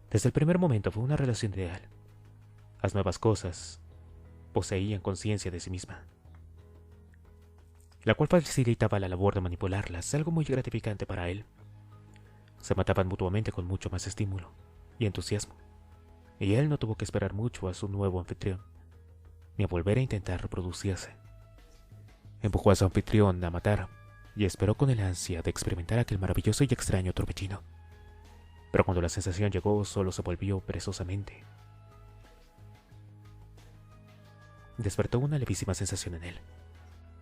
Desde el primer momento fue una relación ideal. Las nuevas cosas poseían conciencia de sí misma, la cual facilitaba la labor de manipularlas, algo muy gratificante para él. Se mataban mutuamente con mucho más estímulo y entusiasmo, y él no tuvo que esperar mucho a su nuevo anfitrión, ni a volver a intentar reproducirse. Empujó a su anfitrión a matar, y esperó con el ansia de experimentar aquel maravilloso y extraño torbellino. Pero cuando la sensación llegó, solo se volvió perezosamente. Despertó una levísima sensación en él,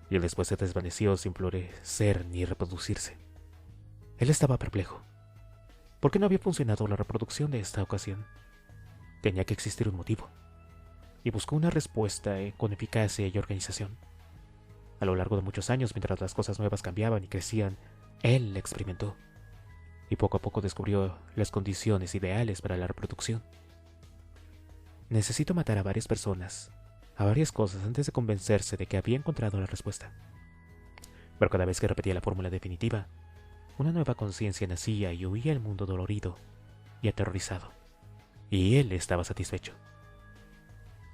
y después se desvaneció sin florecer ni reproducirse. Él estaba perplejo. ¿Por qué no había funcionado la reproducción de esta ocasión? Tenía que existir un motivo, y buscó una respuesta con eficacia y organización. A lo largo de muchos años, mientras las cosas nuevas cambiaban y crecían, él experimentó, y poco a poco descubrió las condiciones ideales para la reproducción. Necesito matar a varias personas, a varias cosas, antes de convencerse de que había encontrado la respuesta. Pero cada vez que repetía la fórmula definitiva, una nueva conciencia nacía y huía el mundo dolorido y aterrorizado. Y él estaba satisfecho.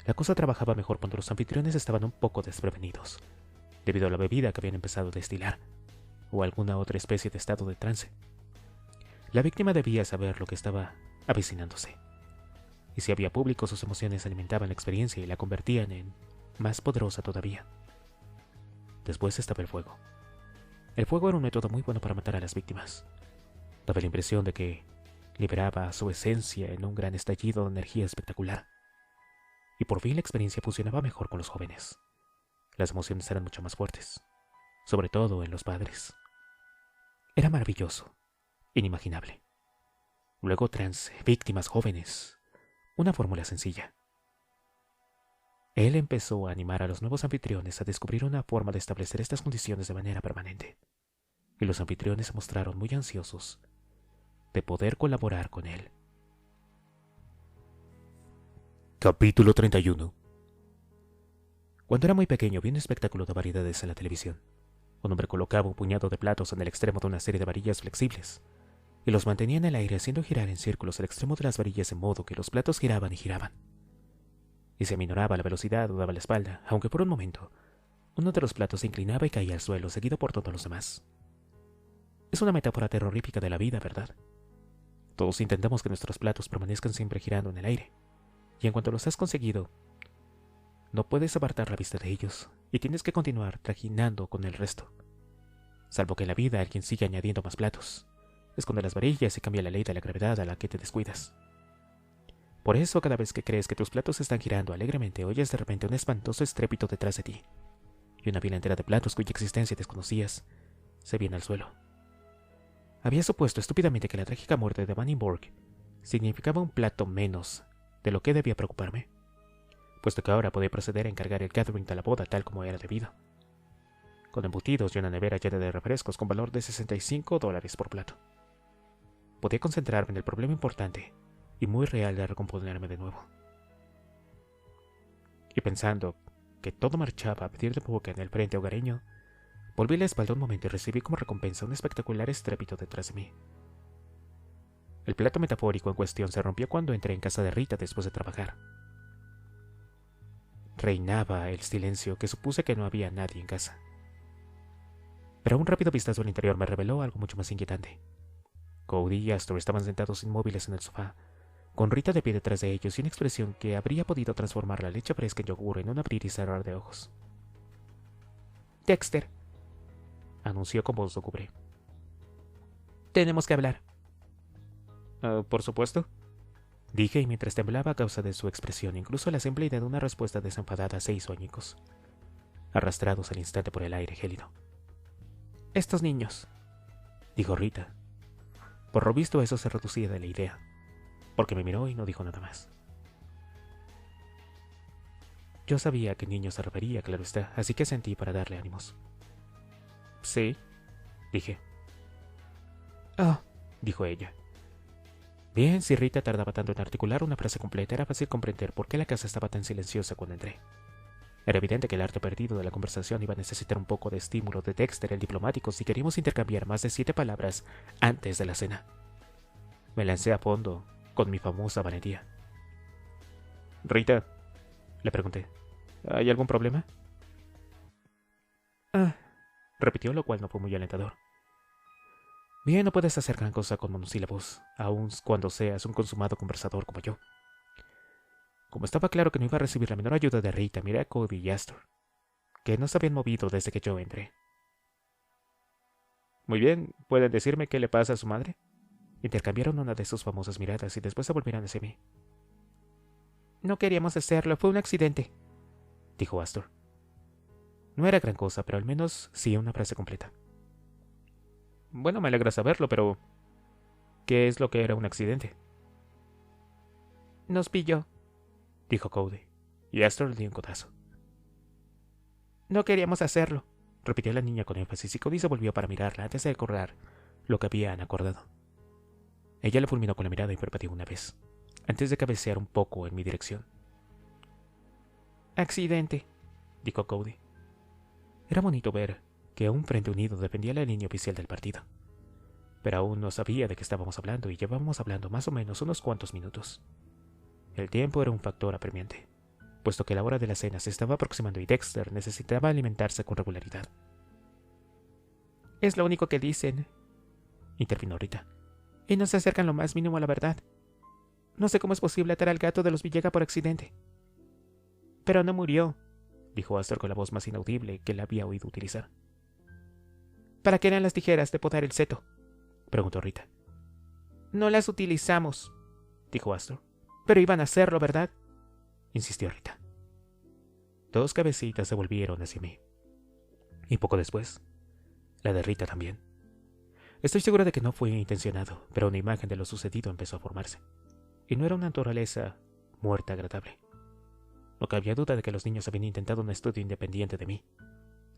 La cosa trabajaba mejor cuando los anfitriones estaban un poco desprevenidos, debido a la bebida que habían empezado a destilar, o alguna otra especie de estado de trance. La víctima debía saber lo que estaba avecinándose. Y si había público, sus emociones alimentaban la experiencia y la convertían en más poderosa todavía. Después estaba el fuego. El fuego era un método muy bueno para matar a las víctimas. Daba la impresión de que liberaba su esencia en un gran estallido de energía espectacular. Y por fin la experiencia funcionaba mejor con los jóvenes. Las emociones eran mucho más fuertes, sobre todo en los padres. Era maravilloso, inimaginable. Luego trance, víctimas jóvenes. Una fórmula sencilla. Él empezó a animar a los nuevos anfitriones a descubrir una forma de establecer estas condiciones de manera permanente. Y los anfitriones se mostraron muy ansiosos de poder colaborar con él. Capítulo 31. Cuando era muy pequeño vi un espectáculo de variedades en la televisión. Un hombre colocaba un puñado de platos en el extremo de una serie de varillas flexibles y los mantenía en el aire haciendo girar en círculos el extremo de las varillas de modo que los platos giraban y giraban. Y se aminoraba la velocidad o daba la espalda, aunque por un momento uno de los platos se inclinaba y caía al suelo, seguido por todos los demás. Es una metáfora terrorífica de la vida, ¿verdad? Todos intentamos que nuestros platos permanezcan siempre girando en el aire, y en cuanto los has conseguido, no puedes apartar la vista de ellos, y tienes que continuar trajinando con el resto. Salvo que en la vida alguien sigue añadiendo más platos, esconde las varillas y cambia la ley de la gravedad a la que te descuidas. Por eso, cada vez que crees que tus platos están girando alegremente, oyes de repente un espantoso estrépito detrás de ti, y una pila entera de platos cuya existencia desconocías se viene al suelo. Había supuesto estúpidamente que la trágica muerte de Vandenborg significaba un plato menos de lo que debía preocuparme, puesto que ahora podía proceder a encargar el catering de la boda tal como era debido, con embutidos y una nevera llena de refrescos con valor de $65 por plato. Podía concentrarme en el problema importante y muy real de recomponerme de nuevo. Y pensando que todo marchaba a pedir de boca en el frente hogareño, volví la espalda un momento y recibí como recompensa un espectacular estrépito detrás de mí. El plato metafórico en cuestión se rompió cuando entré en casa de Rita después de trabajar. Reinaba el silencio que supuse que no había nadie en casa. Pero un rápido vistazo al interior me reveló algo mucho más inquietante. Cody y Astor estaban sentados inmóviles en el sofá, con Rita de pie detrás de ellos y una expresión que habría podido transformar la leche fresca en yogur en un abrir y cerrar de ojos.
Dexter,
anunció con voz lúgubre.
tenemos que hablar.
Por supuesto, dije, y mientras temblaba a causa de su expresión, incluso la simple idea de una respuesta desenfadada se hizo añicos, arrastrados al instante por el aire gélido.
Estos niños,
dijo Rita. Por lo visto eso se reducía de la idea, porque me miró y no dijo nada más. Yo sabía a qué niño se refería, claro está, así que asentí para darle ánimos. Sí, dije.
Oh,
dijo ella. Bien, si Rita tardaba tanto en articular una frase completa, era fácil comprender por qué la casa estaba tan silenciosa cuando entré. Era evidente que el arte perdido de la conversación iba a necesitar un poco de estímulo de Dexter, el diplomático, si queríamos intercambiar más de 7 palabras antes de la cena. Me lancé a fondo con mi famosa valentía. Rita, le pregunté, ¿hay algún problema? Repitió, lo cual no fue muy alentador. Bien, no puedes hacer gran cosa con monosílabos, aun cuando seas un consumado conversador como yo. Como estaba claro que no iba a recibir la menor ayuda de Rita, miré a Cody y Astor, que no se habían movido desde que yo entré. Muy bien, ¿pueden decirme qué le pasa a su madre? Intercambiaron una de sus famosas miradas y después se volvieron hacia mí.
No queríamos hacerlo, fue un accidente,
dijo Astor.
No era gran cosa, pero al menos sí una frase completa. Bueno, me alegra saberlo, pero ¿qué es lo que era un accidente? Nos pilló, dijo Cody, y Astor le dio un codazo. No queríamos hacerlo, repitió la niña con énfasis, y Cody se volvió para mirarla antes de recordar lo que habían acordado. Ella le fulminó con la mirada y parpadeó una vez, antes de cabecear un poco en mi dirección. Accidente, dijo Cody. Era bonito ver que un frente unido defendía la línea oficial del partido. Pero aún no sabía de qué estábamos hablando y llevábamos hablando más o menos unos cuantos minutos. El tiempo era un factor apremiante, puesto que la hora de la cena se estaba aproximando y Dexter necesitaba alimentarse con regularidad. Es lo único que dicen, intervino Rita, y no se acercan lo más mínimo a la verdad. No sé cómo es posible atar al gato de los Villegas por accidente. Pero no murió, dijo Astor con la voz más inaudible que la había oído utilizar. ¿Para qué eran las tijeras de podar el seto?, preguntó Rita. No las utilizamos, dijo Astor. Pero iban a hacerlo, ¿verdad?, insistió Rita. Dos cabecitas se volvieron hacia mí. Y poco después, la de Rita también. Estoy segura de que no fue intencionado, pero una imagen de lo sucedido empezó a formarse. Y no era una naturaleza muerta agradable. No cabía duda de que los niños habían intentado un estudio independiente de mí.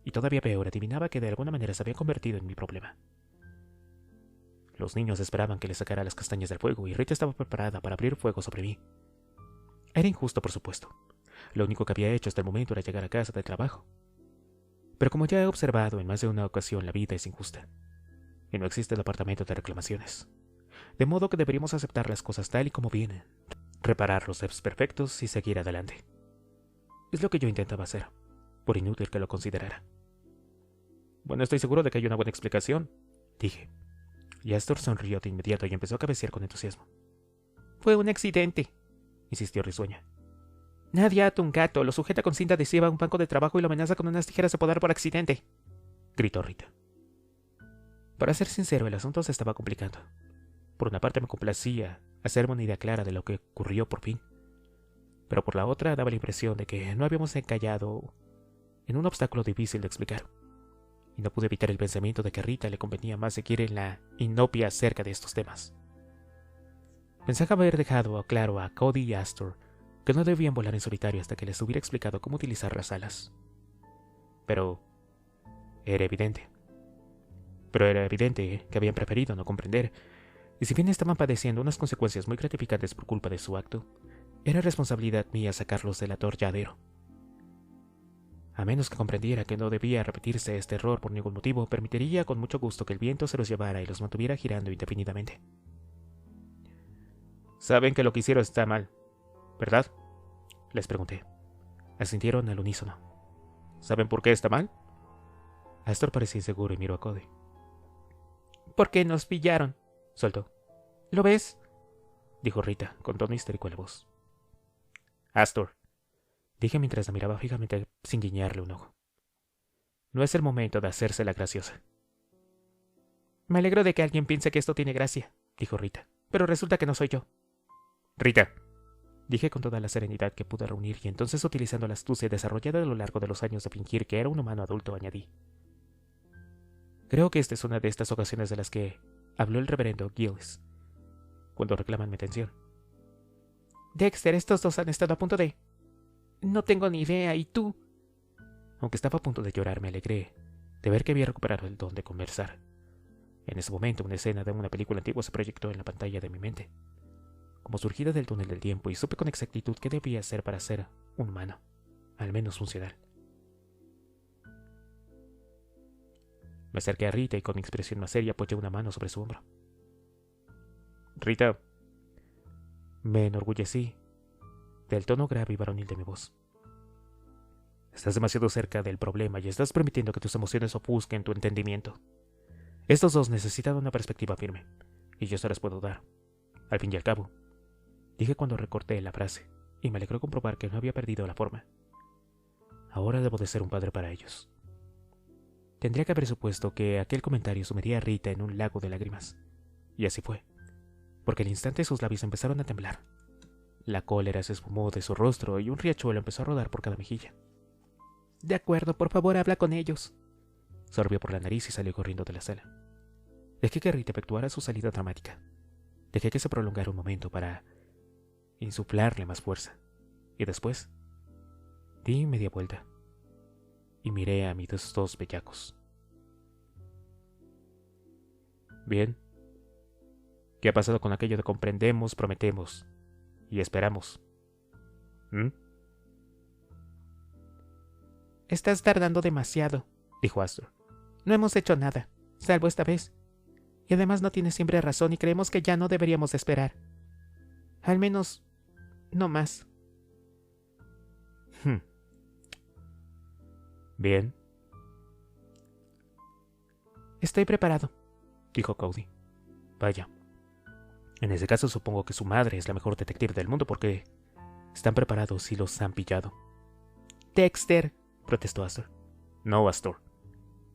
Y todavía peor, adivinaba que de alguna manera se habían convertido en mi problema. Los niños esperaban que les sacara las castañas del fuego y Rita estaba preparada para abrir fuego sobre mí. Era injusto, por supuesto. Lo único que había hecho hasta el momento era llegar a casa del trabajo. Pero como ya he observado en más de una ocasión, la vida es injusta. Y no existe el departamento de reclamaciones. De modo que deberíamos aceptar las cosas tal y como vienen, reparar los desperfectos y seguir adelante. Es lo que yo intentaba hacer, por inútil que lo considerara. Bueno, estoy seguro de que hay una buena explicación, dije. Y Astor sonrió de inmediato y empezó a cabecear con entusiasmo. Fue un accidente, insistió risueña. Nadie ata un gato, lo sujeta con cinta adhesiva a un banco de trabajo y lo amenaza con unas tijeras de podar por accidente, gritó Rita. Para ser sincero, el asunto se estaba complicando. Por una parte me complacía hacerme una idea clara de lo que ocurrió por fin, pero por la otra daba la impresión de que no habíamos encallado en un obstáculo difícil de explicar. Y no pude evitar el pensamiento de que a Rita le convenía más seguir en la inopia acerca de estos temas. Pensaba haber dejado claro a Cody y Astor que no debían volar en solitario hasta que les hubiera explicado cómo utilizar las alas. Pero era evidente que habían preferido no comprender, y si bien estaban padeciendo unas consecuencias muy gratificantes por culpa de su acto, era responsabilidad mía sacarlos del atolladero. A menos que comprendiera que no debía repetirse este error por ningún motivo, permitiría con mucho gusto que el viento se los llevara y los mantuviera girando indefinidamente. Saben que lo que hicieron está mal, ¿verdad?, les pregunté. Asintieron al unísono. ¿Saben por qué está mal? Astor parecía inseguro y miró a Cody. Porque nos pillaron, soltó. ¿Lo ves?, dijo Rita, con tono histérico en la voz. Astor, dije mientras la miraba fijamente sin guiñarle un ojo. No es el momento de hacerse la graciosa. Me alegro de que alguien piense que esto tiene gracia, dijo Rita, pero resulta que no soy yo. Rita, dije con toda la serenidad que pude reunir, y entonces, utilizando la astucia desarrollada a lo largo de los años de fingir que era un humano adulto, añadí. Creo que esta es una de estas ocasiones de las que habló el reverendo Gillis, cuando reclaman mi atención. Dexter, estos dos han estado a punto de... No tengo ni idea, ¿y tú? Aunque estaba a punto de llorar, me alegré de ver que había recuperado el don de conversar. En ese momento, una escena de una película antigua se proyectó en la pantalla de mi mente, como surgida del túnel del tiempo, y supe con exactitud qué debía hacer para ser un humano, al menos funcional. Me acerqué a Rita y con mi expresión más seria apoyé una mano sobre su hombro. Rita, me enorgullecí del tono grave y varonil de mi voz. Estás demasiado cerca del problema y estás permitiendo que tus emociones ofusquen tu entendimiento. Estos dos necesitan una perspectiva firme, y yo se las puedo dar. Al fin y al cabo, dije cuando recorté la frase, y me alegró comprobar que no había perdido la forma. Ahora debo de ser un padre para ellos. Tendría que haber supuesto que aquel comentario sumiría a Rita en un lago de lágrimas. Y así fue, porque al instante sus labios empezaron a temblar. La cólera se esfumó de su rostro y un riachuelo empezó a rodar por cada mejilla. De acuerdo, por favor, habla con ellos.
Sorbió por la nariz y salió corriendo de la sala. Dejé que Rita efectuara su salida dramática. Dejé que se prolongara un momento para insuflarle más fuerza. Y después di media vuelta y miré a mis dos bellacos. Bien. ¿Qué ha pasado con aquello de comprendemos, prometemos y esperamos?
Estás tardando demasiado, dijo Astor. No hemos hecho nada, salvo esta vez. Y además no tienes siempre razón y creemos que ya no deberíamos esperar. Al menos, no más.
Bien.
Estoy preparado,
dijo Cody. Vaya. En ese caso supongo que su madre es la mejor detective del mundo porque están preparados y los han pillado.
Dexter,
protestó Astor. No, Astor.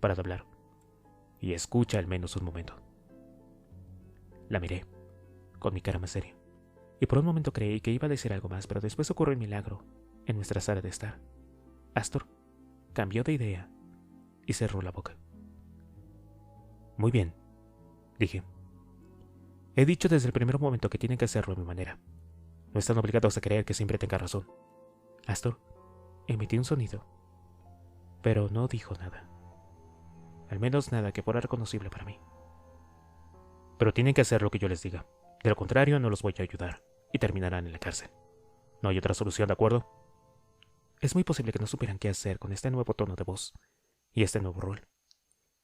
Para de hablar. Y escucha al menos un momento. La miré, con mi cara más seria. Y por un momento creí que iba a decir algo más, pero después ocurrió el milagro en nuestra sala de estar. Astor cambió de idea y cerró la boca. Muy bien, dije. He dicho desde el primer momento que tienen que hacerlo a mi manera. No están obligados a creer que siempre tenga razón. Astor emitió un sonido, pero no dijo nada. Al menos nada que fuera reconocible para mí. Pero tienen que hacer lo que yo les diga. De lo contrario, no los voy a ayudar y terminarán en la cárcel. No hay otra solución, ¿de acuerdo? Es muy posible que no supieran qué hacer con este nuevo tono de voz y este nuevo rol.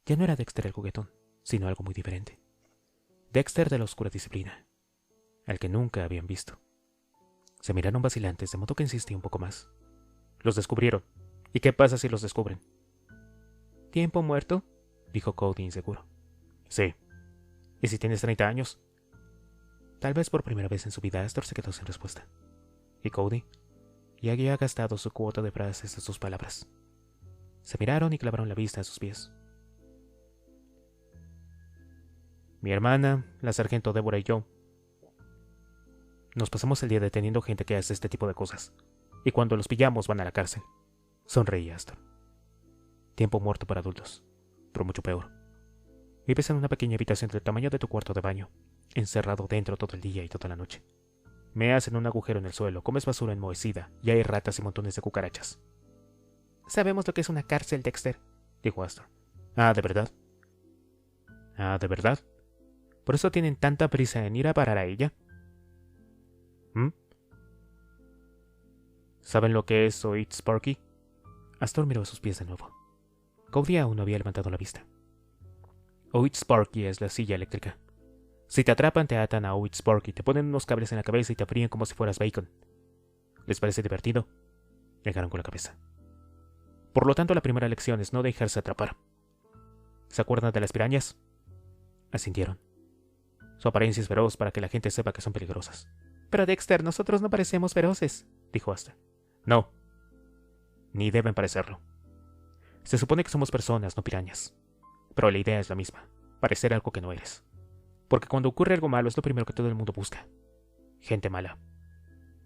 Ya no era Dexter el juguetón, sino algo muy diferente. Dexter de la oscura disciplina, al que nunca habían visto. Se miraron vacilantes, de modo que insistí un poco más. Los descubrieron. ¿Y qué pasa si los descubren?
¿Tiempo muerto?
Dijo Cody inseguro. Sí. ¿Y si tienes 30 años? Tal vez por primera vez en su vida Astor se quedó sin respuesta. Y Cody ya había gastado su cuota de frases de sus palabras. Se miraron y clavaron la vista a sus pies. Mi hermana, la sargento Débora y yo nos pasamos el día deteniendo gente que hace este tipo de cosas. Y cuando los pillamos van a la cárcel. Sonreía Astor. Tiempo muerto para adultos, pero mucho peor. Vives en una pequeña habitación del tamaño de tu cuarto de baño, encerrado dentro todo el día y toda la noche. Meas en un agujero en el suelo, comes basura enmohecida y hay ratas y montones de cucarachas.
Sabemos lo que es una cárcel, Dexter,
dijo Astor. ¿Ah, de verdad? ¿Ah, de verdad? ¿Por eso tienen tanta prisa en ir a parar a ella? ¿Saben lo que es Oid Sparky? Astor miró a sus pies de nuevo. Cody aún no había levantado la vista. Oid Sparky es la silla eléctrica. Si te atrapan, te atan a Oid Sparky, te ponen unos cables en la cabeza y te fríen como si fueras bacon. ¿Les parece divertido? Negaron con la cabeza. Por lo tanto, la primera lección es no dejarse atrapar. ¿Se acuerdan de las pirañas? Asintieron. Su apariencia es feroz para que la gente sepa que son peligrosas.
Pero Dexter, nosotros no parecemos feroces,
dijo Astor. No. Ni deben parecerlo. Se supone que somos personas, no pirañas. Pero la idea es la misma, parecer algo que no eres. Porque cuando ocurre algo malo es lo primero que todo el mundo busca. Gente mala.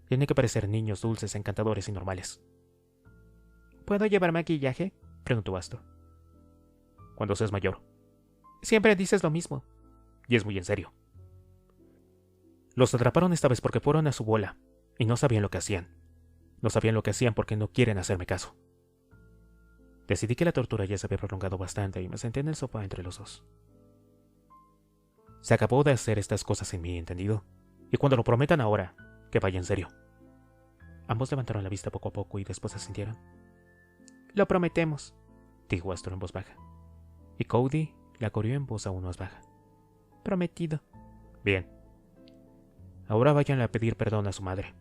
Tienen que parecer niños dulces, encantadores y normales.
¿Puedo llevar maquillaje?,
preguntó Astor. Cuando seas mayor.
Siempre dices lo mismo.
Y es muy en serio. Los atraparon esta vez porque fueron a su bola y no sabían lo que hacían. No sabían lo que hacían porque no quieren hacerme caso. Decidí que la tortura ya se había prolongado bastante y me senté en el sofá entre los dos. Se acabó de hacer estas cosas en mí, ¿entendido? Y cuando lo prometan ahora, que vaya en serio. Ambos levantaron la vista poco a poco y después asintieron.
Lo prometemos,
dijo Astor en voz baja. Y Cody la corrió en voz aún más baja.
Prometido.
Bien. Ahora vayan a pedir perdón a su madre.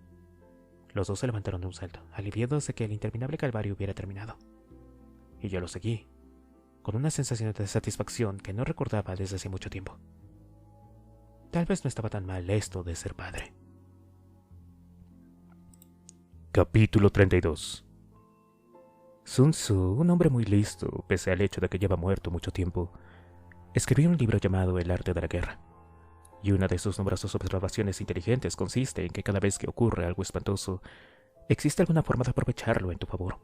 Los dos se levantaron de un salto, aliviados de que el interminable calvario hubiera terminado. Y yo lo seguí, con una sensación de satisfacción que no recordaba desde hace mucho tiempo. Tal vez no estaba tan mal esto de ser padre. Capítulo 32. Sun Tzu, un hombre muy listo, pese al hecho de que lleva muerto mucho tiempo, escribió un libro llamado El arte de la guerra. Y una de sus numerosas observaciones inteligentes consiste en que cada vez que ocurre algo espantoso, existe alguna forma de aprovecharlo en tu favor.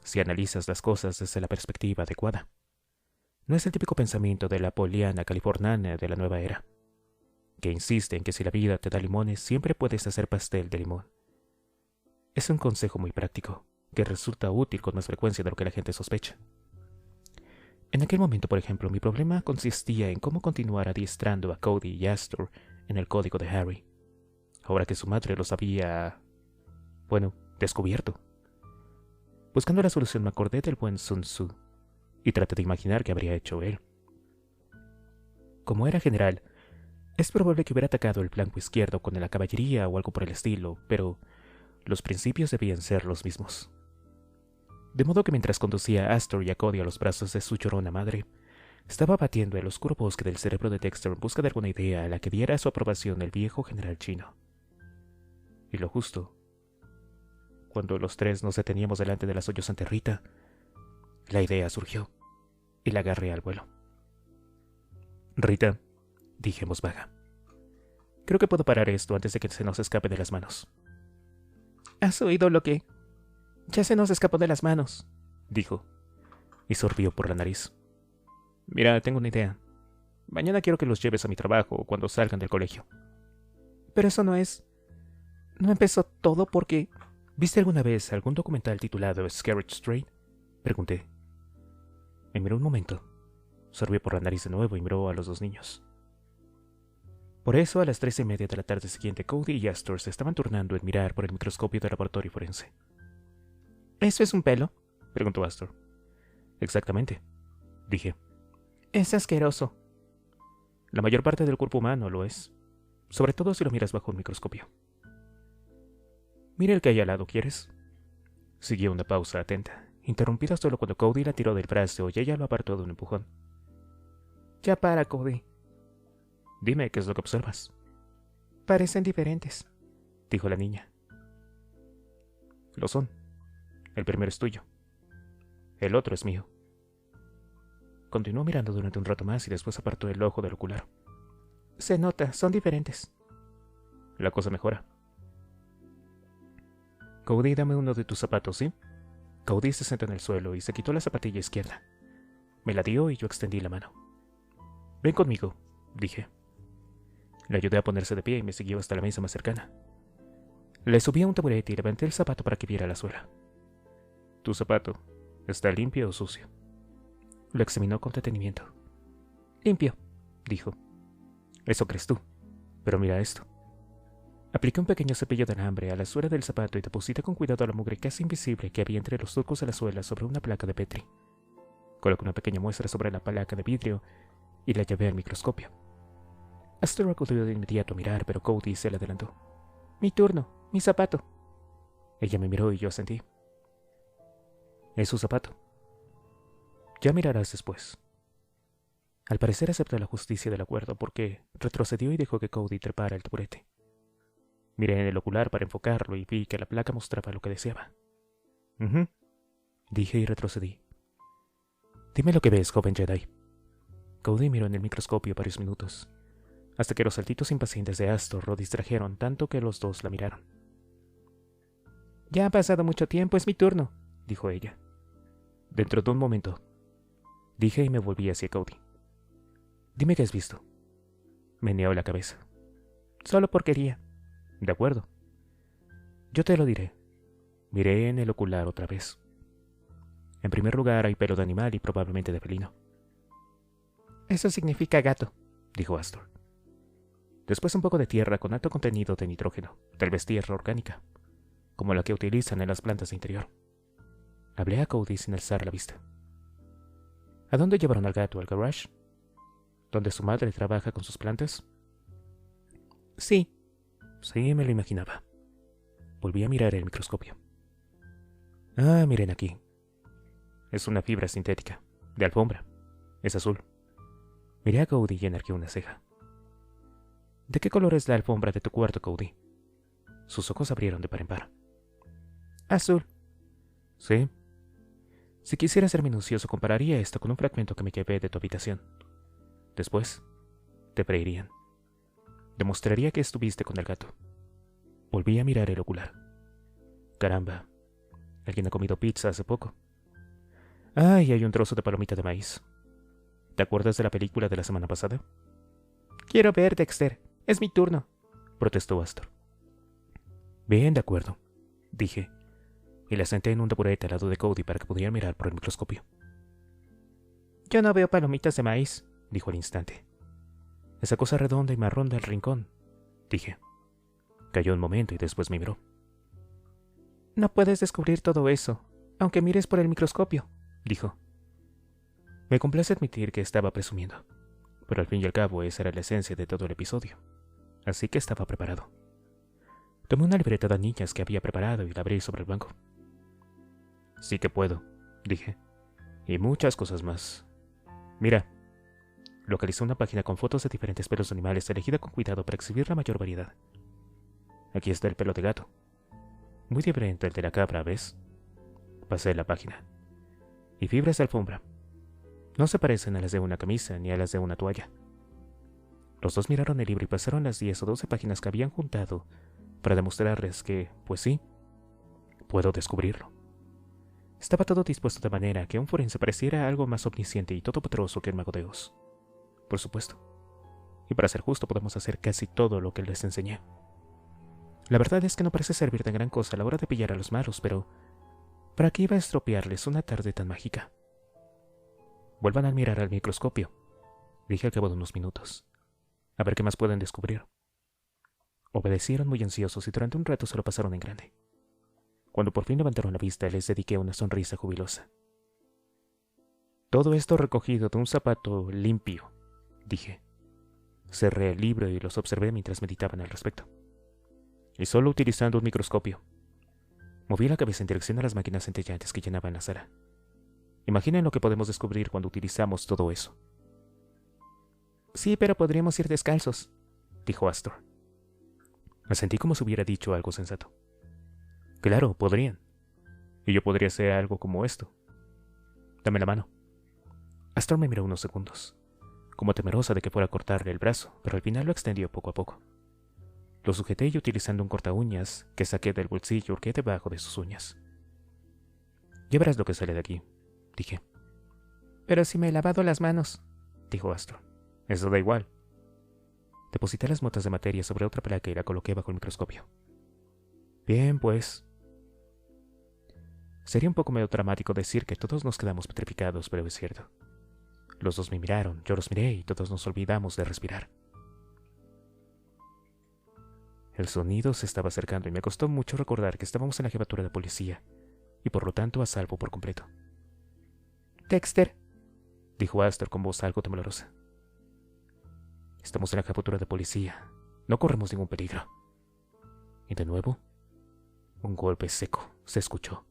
si analizas las cosas desde la perspectiva adecuada. No es el típico pensamiento de la Pollyanna californiana de la nueva era, que insiste en que si la vida te da limones, siempre puedes hacer pastel de limón. Es un consejo muy práctico, que resulta útil con más frecuencia de lo que la gente sospecha. En aquel momento, por ejemplo, mi problema consistía en cómo continuar adiestrando a Cody y Astor en el código de Harry, ahora que su madre los había, descubierto. Buscando la solución me acordé del buen Sun Tzu y traté de imaginar qué habría hecho él. Como era general, es probable que hubiera atacado el flanco izquierdo con la caballería o algo por el estilo, pero los principios debían ser los mismos. De modo que mientras conducía a Astor y a Cody a los brazos de su llorona madre, estaba batiendo el oscuro bosque del cerebro de Dexter en busca de alguna idea a la que diera su aprobación el viejo general chino. Y lo justo, cuando los tres nos deteníamos delante de la sollozante Rita, la idea surgió y la agarré al vuelo. Rita, dije en voz baja, creo que puedo parar esto antes de que se nos escape de las manos.
¿Has oído lo que? Ya se nos escapó de las manos,
dijo, y sorbió por la nariz. Mira, tengo una idea. Mañana quiero que los lleves a mi trabajo cuando salgan del colegio.
Pero eso no es... ¿No empezó todo porque...
¿Viste alguna vez algún documental titulado Scared Straight? Pregunté. Me miró un momento. Sorbió por la nariz de nuevo y miró a los dos niños. Por eso, a las 3:30 de la tarde siguiente, Cody y Astor se estaban turnando en mirar por el microscopio del laboratorio forense.
¿Eso es un pelo?
Preguntó Astor. Exactamente, dije.
Es asqueroso.
La mayor parte del cuerpo humano lo es, sobre todo si lo miras bajo un microscopio. Mira el que hay al lado, ¿quieres? Siguió una pausa atenta, interrumpida solo cuando Cody la tiró del brazo y ella lo apartó de un empujón.
Ya para, Cody.
Dime, ¿qué es lo que observas?
Parecen diferentes,
dijo la niña. Lo son. El primero es tuyo. El otro es mío. Continuó mirando durante un rato más y después apartó el ojo del ocular.
Se nota, son diferentes.
La cosa mejora. Cody, dame uno de tus zapatos, ¿sí? Cody se sentó en el suelo y se quitó la zapatilla izquierda. Me la dio y yo extendí la mano. Ven conmigo, dije. Le ayudé a ponerse de pie y me siguió hasta la mesa más cercana. Le subí a un taburete y levanté el zapato para que viera la suela. ¿Tu zapato está limpio o sucio? Lo examinó con detenimiento.
Limpio,
dijo. Eso crees tú, pero mira esto. Apliqué un pequeño cepillo de alambre a la suela del zapato y deposité con cuidado la mugre casi invisible que había entre los surcos de la suela sobre una placa de Petri. Coloqué una pequeña muestra sobre la placa de vidrio y la llevé al microscopio. Astor acudió de inmediato a mirar, pero Cody se le adelantó.
Mi turno, mi zapato.
Ella me miró y yo asentí. Es su zapato. Ya mirarás después. Al parecer aceptó la justicia del acuerdo porque retrocedió y dejó que Cody trepara el taburete. Miré en el ocular para enfocarlo y vi que la placa mostraba lo que deseaba. Dije y retrocedí. Dime lo que ves, joven Jedi. Cody miró en el microscopio varios minutos, hasta que los saltitos impacientes de Astor lo distrajeron tanto que los dos la miraron.
Ya ha pasado mucho tiempo, es mi turno,
dijo ella. Dentro de un momento, dije y me volví hacia Cody. Dime qué has visto. Meneó la cabeza.
Solo porquería.
De acuerdo. Yo te lo diré. Miré en el ocular otra vez. En primer lugar hay pelo de animal y probablemente de felino.
Eso significa gato,
dijo Astor. Después un poco de tierra con alto contenido de nitrógeno, tal vez tierra orgánica, como la que utilizan en las plantas de interior. Hablé a Cody sin alzar la vista. ¿A dónde llevaron al gato? ¿Al garage? ¿Donde su madre trabaja con sus plantas?
Sí.
Sí, me lo imaginaba. Volví a mirar el microscopio. Ah, miren aquí. Es una fibra sintética, de alfombra. Es azul. Miré a Cody y enarqué una ceja. ¿De qué color es la alfombra de tu cuarto, Cody? Sus ojos abrieron de par en par.
Azul.
¿Sí? Si quisiera ser minucioso, compararía esto con un fragmento que me llevé de tu habitación. Después, te freirían. Demostraría que estuviste con el gato. Volví a mirar el ocular. Caramba, ¿alguien ha comido pizza hace poco? Ay, hay un trozo de palomita de maíz. ¿Te acuerdas de la película de la semana pasada?
Quiero ver, Dexter. Es mi turno,
protestó Astor. Bien, de acuerdo, dije, y la senté en un taburete al lado de Cody para que pudiera mirar por el microscopio.
Yo no veo palomitas de maíz,
dijo al instante. Esa cosa redonda y marrón del rincón, dije. Calló un momento y después me miró.
No puedes descubrir todo eso, aunque mires por el microscopio, dijo.
Me complace admitir que estaba presumiendo, pero al fin y al cabo esa era la esencia de todo el episodio, así que estaba preparado. Tomé una libreta de niñas que había preparado y la abrí sobre el banco. Sí que puedo, dije, y muchas cosas más. Mira, localicé una página con fotos de diferentes pelos de animales elegida con cuidado para exhibir la mayor variedad. Aquí está el pelo de gato. Muy diferente al de la cabra, ¿ves? Pasé la página. Y fibras de alfombra. No se parecen a las de una camisa ni a las de una toalla. Los dos miraron el libro y pasaron las 10 o 12 páginas que habían juntado para demostrarles que, pues sí, puedo descubrirlo. Estaba todo dispuesto de manera que un forense pareciera algo más omnisciente y todopoderoso que el mago de Oz. Por supuesto. Y para ser justo podemos hacer casi todo lo que les enseñé. La verdad es que no parece servir de gran cosa a la hora de pillar a los malos, pero ¿para qué iba a estropearles una tarde tan mágica? Vuelvan a mirar al microscopio, dije al cabo de unos minutos. A ver qué más pueden descubrir. Obedecieron muy ansiosos y durante un rato se lo pasaron en grande. Cuando por fin levantaron la vista, les dediqué una sonrisa jubilosa. Todo esto recogido de un zapato limpio, dije. Cerré el libro y los observé mientras meditaban al respecto. Y solo utilizando un microscopio. Moví la cabeza en dirección a las máquinas centellantes que llenaban la sala. Imaginen lo que podemos descubrir cuando utilizamos todo eso.
Sí, pero podríamos ir descalzos,
dijo Astor. Me sentí como si hubiera dicho algo sensato. Claro, podrían. Y yo podría hacer algo como esto. Dame la mano. Astor me miró unos segundos, como temerosa de que fuera a cortarle el brazo, pero al final lo extendió poco a poco. Lo sujeté y utilizando un corta uñas que saqué del bolsillo hurgué debajo de sus uñas. Ya verás lo que sale de aquí, dije.
Pero si me he lavado las manos,
dijo Astor. Eso da igual. Deposité las motas de materia sobre otra placa y la coloqué bajo el microscopio. Bien, pues. Sería un poco medio dramático decir que todos nos quedamos petrificados, pero es cierto. Los dos me miraron, yo los miré y todos nos olvidamos de respirar. El sonido se estaba acercando y me costó mucho recordar que estábamos en la jefatura de policía y por lo tanto a salvo por completo.
Dexter,
dijo Astor con voz algo temblorosa. Estamos en la jefatura de policía. No corremos ningún peligro. Y de nuevo, un golpe seco se escuchó.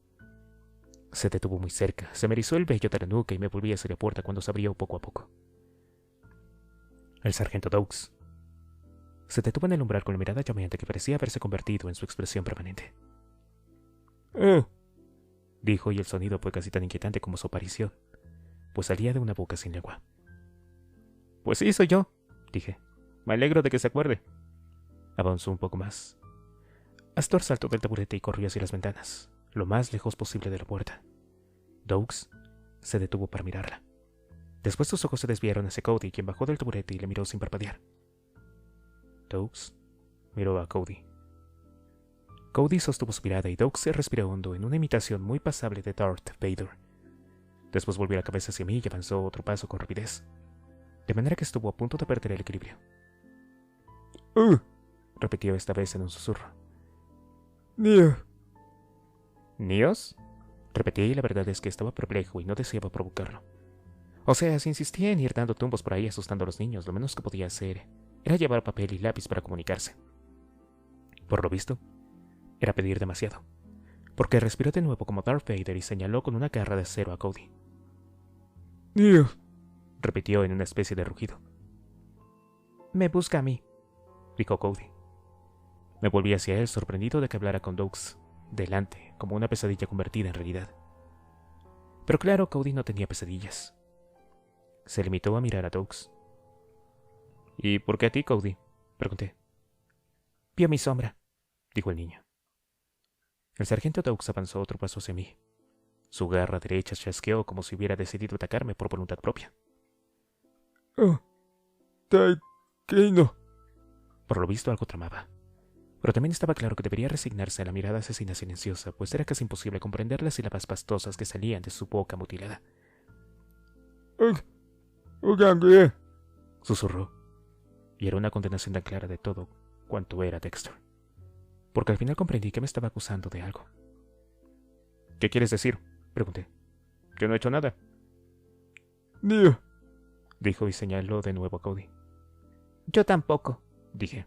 Se detuvo muy cerca, se me erizó el vello de la nuca y me volví hacia la puerta cuando se abrió poco a poco. El sargento Doakes se detuvo en el umbral con la mirada llameante que parecía haberse convertido en su expresión permanente. Dijo, y el sonido fue casi tan inquietante como su aparición, pues salía de una boca sin lengua.
Pues sí, soy yo,
dije.
Me alegro de que se acuerde.
Avanzó un poco más. Astor saltó del taburete y corrió hacia las ventanas, lo más lejos posible de la puerta. Doakes se detuvo para mirarla. Después sus ojos se desviaron hacia Cody, quien bajó del taburete y le miró sin parpadear. Doakes miró a Cody. Cody sostuvo su mirada y Doakes se respiró hondo en una imitación muy pasable de Darth Vader. Después volvió la cabeza hacia mí y avanzó otro paso con rapidez, de manera que estuvo a punto de perder el equilibrio. Repitió esta vez en un susurro. ¿Nios? Repetí y la verdad es que estaba perplejo y no deseaba provocarlo. O sea, si insistía en ir dando tumbos por ahí asustando a los niños, lo menos que podía hacer era llevar papel y lápiz para comunicarse. Por lo visto, era pedir demasiado, porque respiró de nuevo como Darth Vader y señaló con una garra de acero a Cody. Repitió en una especie de rugido.
Me busca a mí,
dijo Cody. Me volví hacia él sorprendido de que hablara con Doakes delante, como una pesadilla convertida en realidad. Pero claro, Cody no tenía pesadillas. Se limitó a mirar a Doakes. ¿Y por qué a ti, Cody?, pregunté.
Vio mi sombra,
dijo el niño. El sargento Doakes avanzó otro paso hacia mí. Su garra derecha chasqueó como si hubiera decidido atacarme por voluntad propia.
Oh, Keino.
Por lo visto algo tramaba. Pero también estaba claro que debería resignarse a la mirada asesina silenciosa, pues era casi imposible comprender las sílabas pastosas que salían de su boca mutilada. Susurró, y era una condenación tan clara de todo cuanto era Dexter, porque al final comprendí que me estaba acusando de algo. ¿Qué quieres decir?, pregunté. Yo no he hecho nada.
Nio,
dijo y señaló de nuevo a Cody.
Yo tampoco,
dije.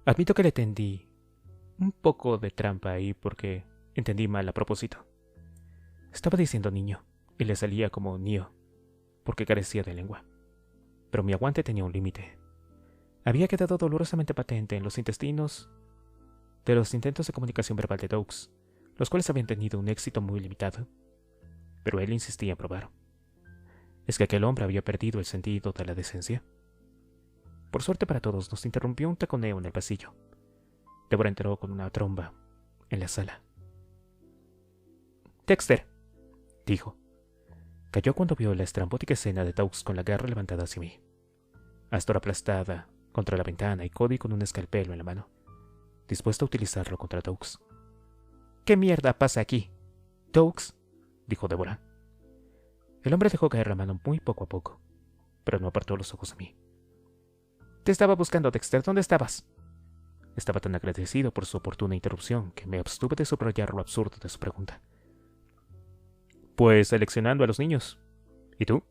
Admito que le tendí un poco de trampa ahí porque entendí mal a propósito. Estaba diciendo niño y le salía como Nio, porque carecía de lengua. Pero mi aguante tenía un límite. Había quedado dolorosamente patente en los intestinos de los intentos de comunicación verbal de Doakes, los cuales habían tenido un éxito muy limitado. Pero él insistía en probar. ¿Es que aquel hombre había perdido el sentido de la decencia? Por suerte para todos, nos interrumpió un taconeo en el pasillo. Deborah entró con una tromba en la sala. «Dexter», dijo. Cayó cuando vio la estrambótica escena de Doakes con la garra levantada hacia mí. Astor aplastada contra la ventana y Cody con un escalpelo en la mano, dispuesto a utilizarlo contra Doakes.
¿Qué mierda pasa aquí?
«Doakes», dijo Deborah. El hombre dejó caer la mano muy poco a poco, pero no apartó los ojos de mí.
Te estaba buscando, Dexter. ¿Dónde estabas?
Estaba tan agradecido por su oportuna interrupción que me abstuve de subrayar lo absurdo de su pregunta. Pues seleccionando a los niños. ¿Y tú?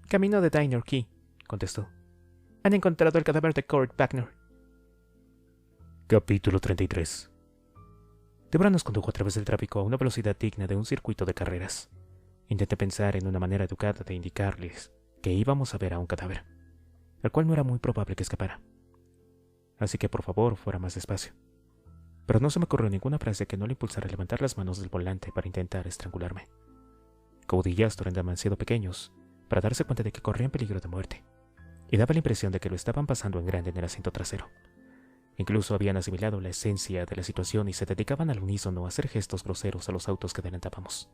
Camino de Diner Key, contestó. Han encontrado el cadáver de Kurt Wagner.
Capítulo 33. Deborah nos condujo a través del tráfico a una velocidad digna de un circuito de carreras. Intenté pensar en una manera educada de indicarles que íbamos a ver a un cadáver, al cual no era muy probable que escapara. Así que por favor fuera más despacio. Pero no se me ocurrió ninguna frase que no le impulsara a levantar las manos del volante para intentar estrangularme. Cody y Astor eran demasiado pequeños para darse cuenta de que corrían peligro de muerte, y daba la impresión de que lo estaban pasando en grande en el asiento trasero. Incluso habían asimilado la esencia de la situación y se dedicaban al unísono a hacer gestos groseros a los autos que adelantábamos.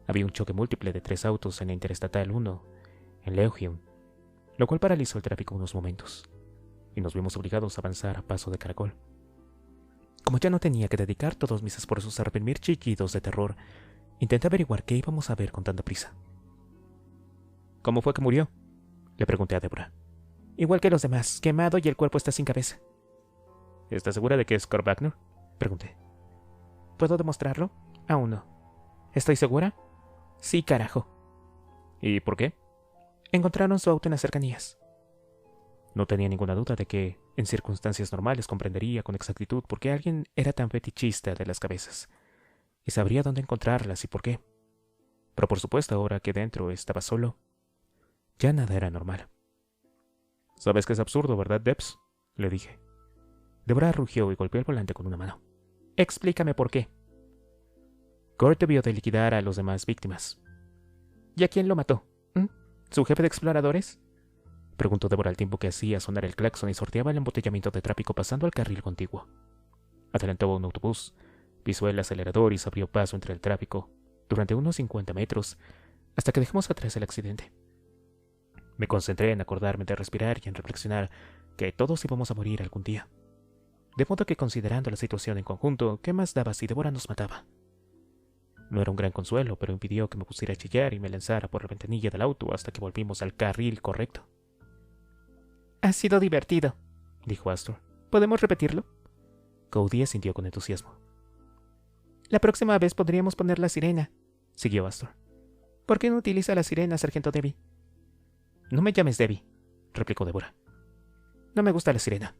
Había un choque múltiple de 3 autos en la Interestatal 1, en Leohium, lo cual paralizó el tráfico unos momentos, y nos vimos obligados a avanzar a paso de caracol. Como ya no tenía que dedicar todos mis esfuerzos a reprimir chillidos de terror, intenté averiguar qué íbamos a ver con tanta prisa. ¿Cómo fue que murió?, le pregunté a Deborah.
Igual que los demás, quemado y el cuerpo está sin cabeza.
¿Estás segura de que es Kurt Wagner?, pregunté.
¿Puedo demostrarlo? Aún no.
¿Estoy segura?
Sí, carajo.
¿Y por qué?
Encontraron su auto en las cercanías.
No tenía ninguna duda de que, en circunstancias normales, comprendería con exactitud por qué alguien era tan fetichista de las cabezas, y sabría dónde encontrarlas y por qué. Pero por supuesto, ahora que dentro estaba solo, ya nada era normal. ¿Sabes que es absurdo, verdad, Debs?, le dije. Deborah rugió y golpeó el volante con una mano.
Explícame por qué.
Kurt debió de liquidar a los demás víctimas.
¿Y a quién lo mató? ¿Su jefe de exploradores?
Preguntó Deborah al tiempo que hacía sonar el claxon y sorteaba el embotellamiento de tráfico pasando al carril contiguo. Adelantó a un autobús, pisó el acelerador y se abrió paso entre el tráfico durante unos 50 metros hasta que dejamos atrás el accidente. Me concentré en acordarme de respirar y en reflexionar que todos íbamos a morir algún día. De modo que, considerando la situación en conjunto, ¿qué más daba si Deborah nos mataba? No era un gran consuelo, pero impidió que me pusiera a chillar y me lanzara por la ventanilla del auto hasta que volvimos al carril correcto.
Ha sido divertido,
dijo Astor.
¿Podemos repetirlo?
Cody asintió con entusiasmo.
La próxima vez podríamos poner la sirena,
siguió Astor.
¿Por qué no utiliza la sirena, sargento Debbie?
No me llames Debbie, replicó Deborah.
No me gusta la sirena.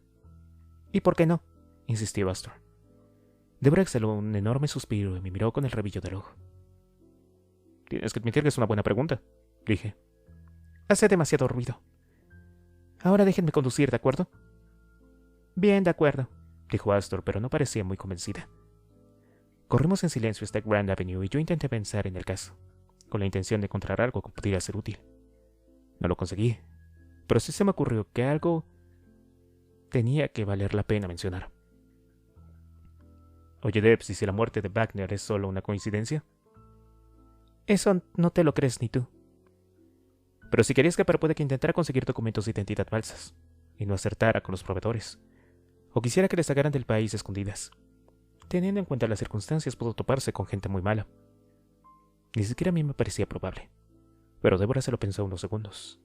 ¿Y por qué no?, insistió Astor. Deborah exhaló un enorme suspiro y me miró con el rabillo del ojo. Tienes que admitir que es una buena pregunta, dije.
Hace demasiado ruido. Ahora déjenme conducir, ¿de acuerdo? Bien, de acuerdo,
dijo Astor, pero no parecía muy convencida. Corrimos en silencio hasta Grand Avenue y yo intenté pensar en el caso, con la intención de encontrar algo que pudiera ser útil. No lo conseguí, pero sí se me ocurrió que algo tenía que valer la pena mencionar. Oye, Debs, ¿y si la muerte de Wagner es solo una coincidencia?
Eso no te lo crees ni tú.
Pero si quería escapar puede que intentara conseguir documentos de identidad falsas, y no acertara con los proveedores. O quisiera que le sacaran del país a escondidas. Teniendo en cuenta las circunstancias, pudo toparse con gente muy mala. Ni siquiera a mí me parecía probable. Pero Débora se lo pensó unos segundos.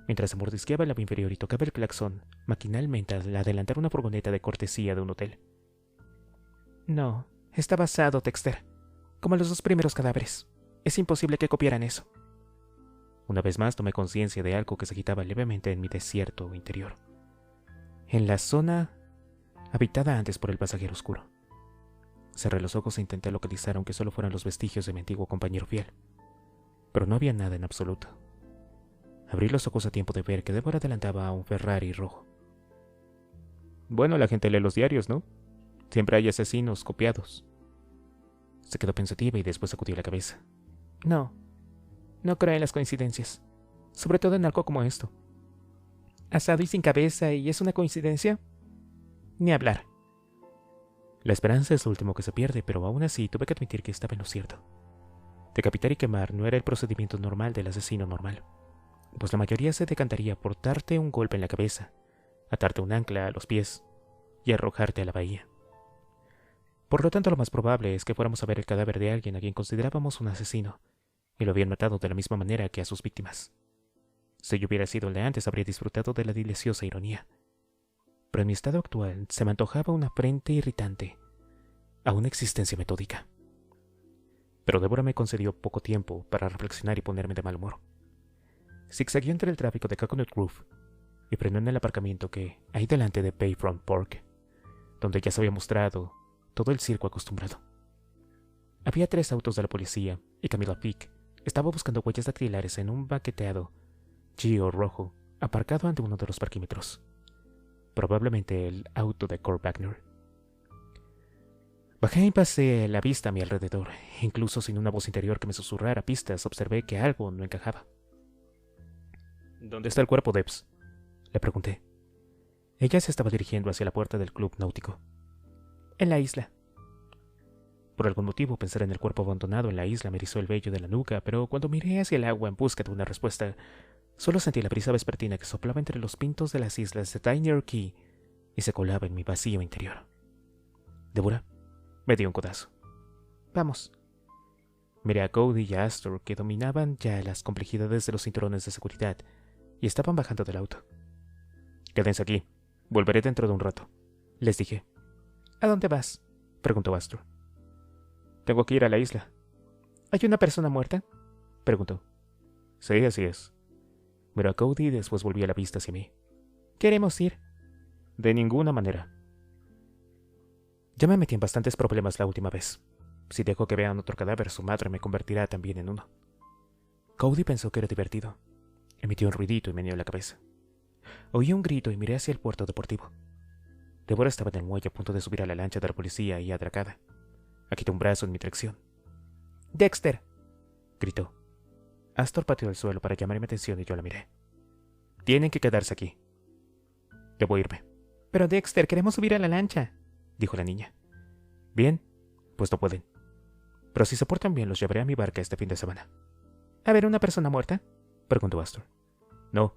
Mientras se mordisqueaba el labio inferior y tocaba el claxon, maquinalmente al adelantar una furgoneta de cortesía de un hotel.
No, está basado, Dexter. Como los 2 primeros cadáveres. Es imposible que copiaran eso.
Una vez más tomé conciencia de algo que se agitaba levemente en mi desierto interior. En la zona habitada antes por el pasajero oscuro. Cerré los ojos e intenté localizar aunque solo fueran los vestigios de mi antiguo compañero fiel. Pero no había nada en absoluto. Abrí los ojos a tiempo de ver que Débora adelantaba a un Ferrari rojo. Bueno, la gente lee los diarios, ¿no? Siempre hay asesinos copiados. Se quedó pensativa y después sacudió la cabeza.
No creo en las coincidencias. Sobre todo en algo como esto. Asado y sin cabeza, ¿y es una coincidencia? Ni hablar.
La esperanza es lo último que se pierde, pero aún así tuve que admitir que estaba en lo cierto. Decapitar y quemar no era el procedimiento normal del asesino normal, pues la mayoría se decantaría por darte un golpe en la cabeza, atarte un ancla a los pies y arrojarte a la bahía. Por lo tanto, lo más probable es que fuéramos a ver el cadáver de alguien a quien considerábamos un asesino, y lo habían matado de la misma manera que a sus víctimas. Si yo hubiera sido el de antes, habría disfrutado de la deliciosa ironía. Pero en mi estado actual se me antojaba una frente irritante a una existencia metódica. Pero Débora me concedió poco tiempo para reflexionar y ponerme de mal humor. Zigzagueó entre el tráfico de Coconut Grove y frenó en el aparcamiento que hay delante de Bayfront Park, donde ya se había mostrado todo el circo acostumbrado. Había 3 autos de la policía y Camila Fick estaba buscando huellas dactilares en un baqueteado Geo rojo aparcado ante uno de los parquímetros. Probablemente el auto de Kurt Wagner. Bajé y pasé la vista a mi alrededor. Incluso sin una voz interior que me susurrara pistas, observé que algo no encajaba. ¿Dónde está el cuerpo, Debs?, le pregunté. Ella se estaba dirigiendo hacia la puerta del club náutico.
En la isla.
Por algún motivo, pensar en el cuerpo abandonado en la isla me erizó el vello de la nuca, pero cuando miré hacia el agua en busca de una respuesta, solo sentí la brisa vespertina que soplaba entre los pintos de las islas de Diner Key y se colaba en mi vacío interior. Débora me dio un codazo.
Vamos.
Miré a Cody y a Astor, que dominaban ya las complejidades de los cinturones de seguridad y estaban bajando del auto. Quédense aquí. Volveré dentro de un rato, les dije.
¿A dónde vas?,
preguntó Astor. Tengo que ir a la isla.
¿Hay una persona muerta?,
preguntó. Sí, así es. Miró a Cody y después volvió la vista hacia mí.
Queremos ir.
De ninguna manera. Ya me metí en bastantes problemas la última vez. Si dejo que vean otro cadáver, su madre me convertirá también en uno. Cody pensó que era divertido. Emitió un ruidito y meneó la cabeza. Oí un grito y miré hacia el puerto deportivo. Débora estaba en el muelle a punto de subir a la lancha de la policía y atracada. Agitó un brazo en mi dirección.
¡Dexter!,
gritó. Astor pateó el suelo para llamar mi atención y yo la miré. Tienen que quedarse aquí. Debo irme.
Pero Dexter, queremos subir a la lancha,
dijo la niña. Bien, pues no pueden. Pero si se portan bien, los llevaré a mi barca este fin de semana.
¿A ver una persona muerta?,
preguntó Astor. No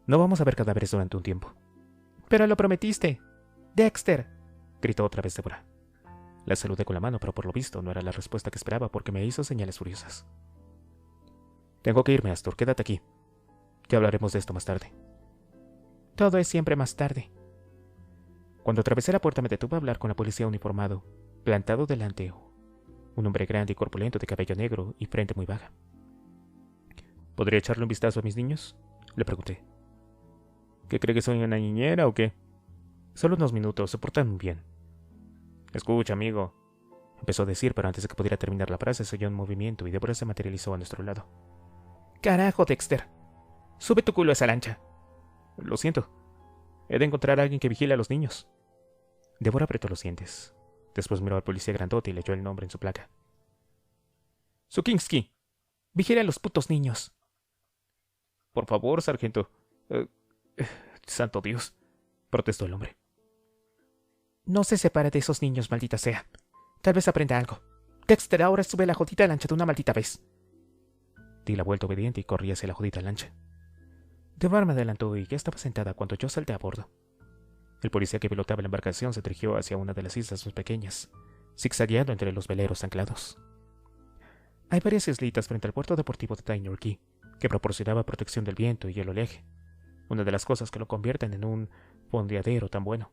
vamos a ver cadáveres durante un tiempo.
Pero lo prometiste. Dexter,
gritó otra vez Débora. La saludé con la mano, pero por lo visto no era la respuesta que esperaba porque me hizo señales furiosas. Tengo que irme, Astor, quédate aquí. Ya hablaremos de esto más tarde.
Todo es siempre más tarde.
Cuando atravesé la puerta me detuve a hablar con la policía uniformado, plantado delante, un hombre grande y corpulento de cabello negro y frente muy baja. ¿Podría echarle un vistazo a mis niños?, le pregunté. ¿Qué cree que soy una niñera o qué? Solo unos minutos, se portan bien. Escucha, amigo, empezó a decir, pero antes de que pudiera terminar la frase se oyó un movimiento y Débora se materializó a nuestro lado.
Carajo, Dexter. Sube tu culo a esa lancha.
Lo siento. He de encontrar a alguien que vigile a los niños. Débora apretó los dientes. Después miró al policía grandote y leyó el nombre en su placa.
Zukinski. Vigila a los putos niños.
Por favor, sargento. Santo Dios, protestó el hombre.
No se separe de esos niños, maldita sea. Tal vez aprenda algo. Dexter, ahora sube a la jodida lancha de una maldita vez.
Di la vuelta obediente y corrí hacia la jodida lancha. Deborah me adelantó y ya estaba sentada cuando yo salté a bordo. El policía que pilotaba la embarcación se dirigió hacia una de las islas más pequeñas, zigzagueando entre los veleros anclados. Hay varias islitas frente al puerto deportivo de Tainorkey, que proporcionaba protección del viento y el oleaje, una de las cosas que lo convierten en un fondeadero tan bueno.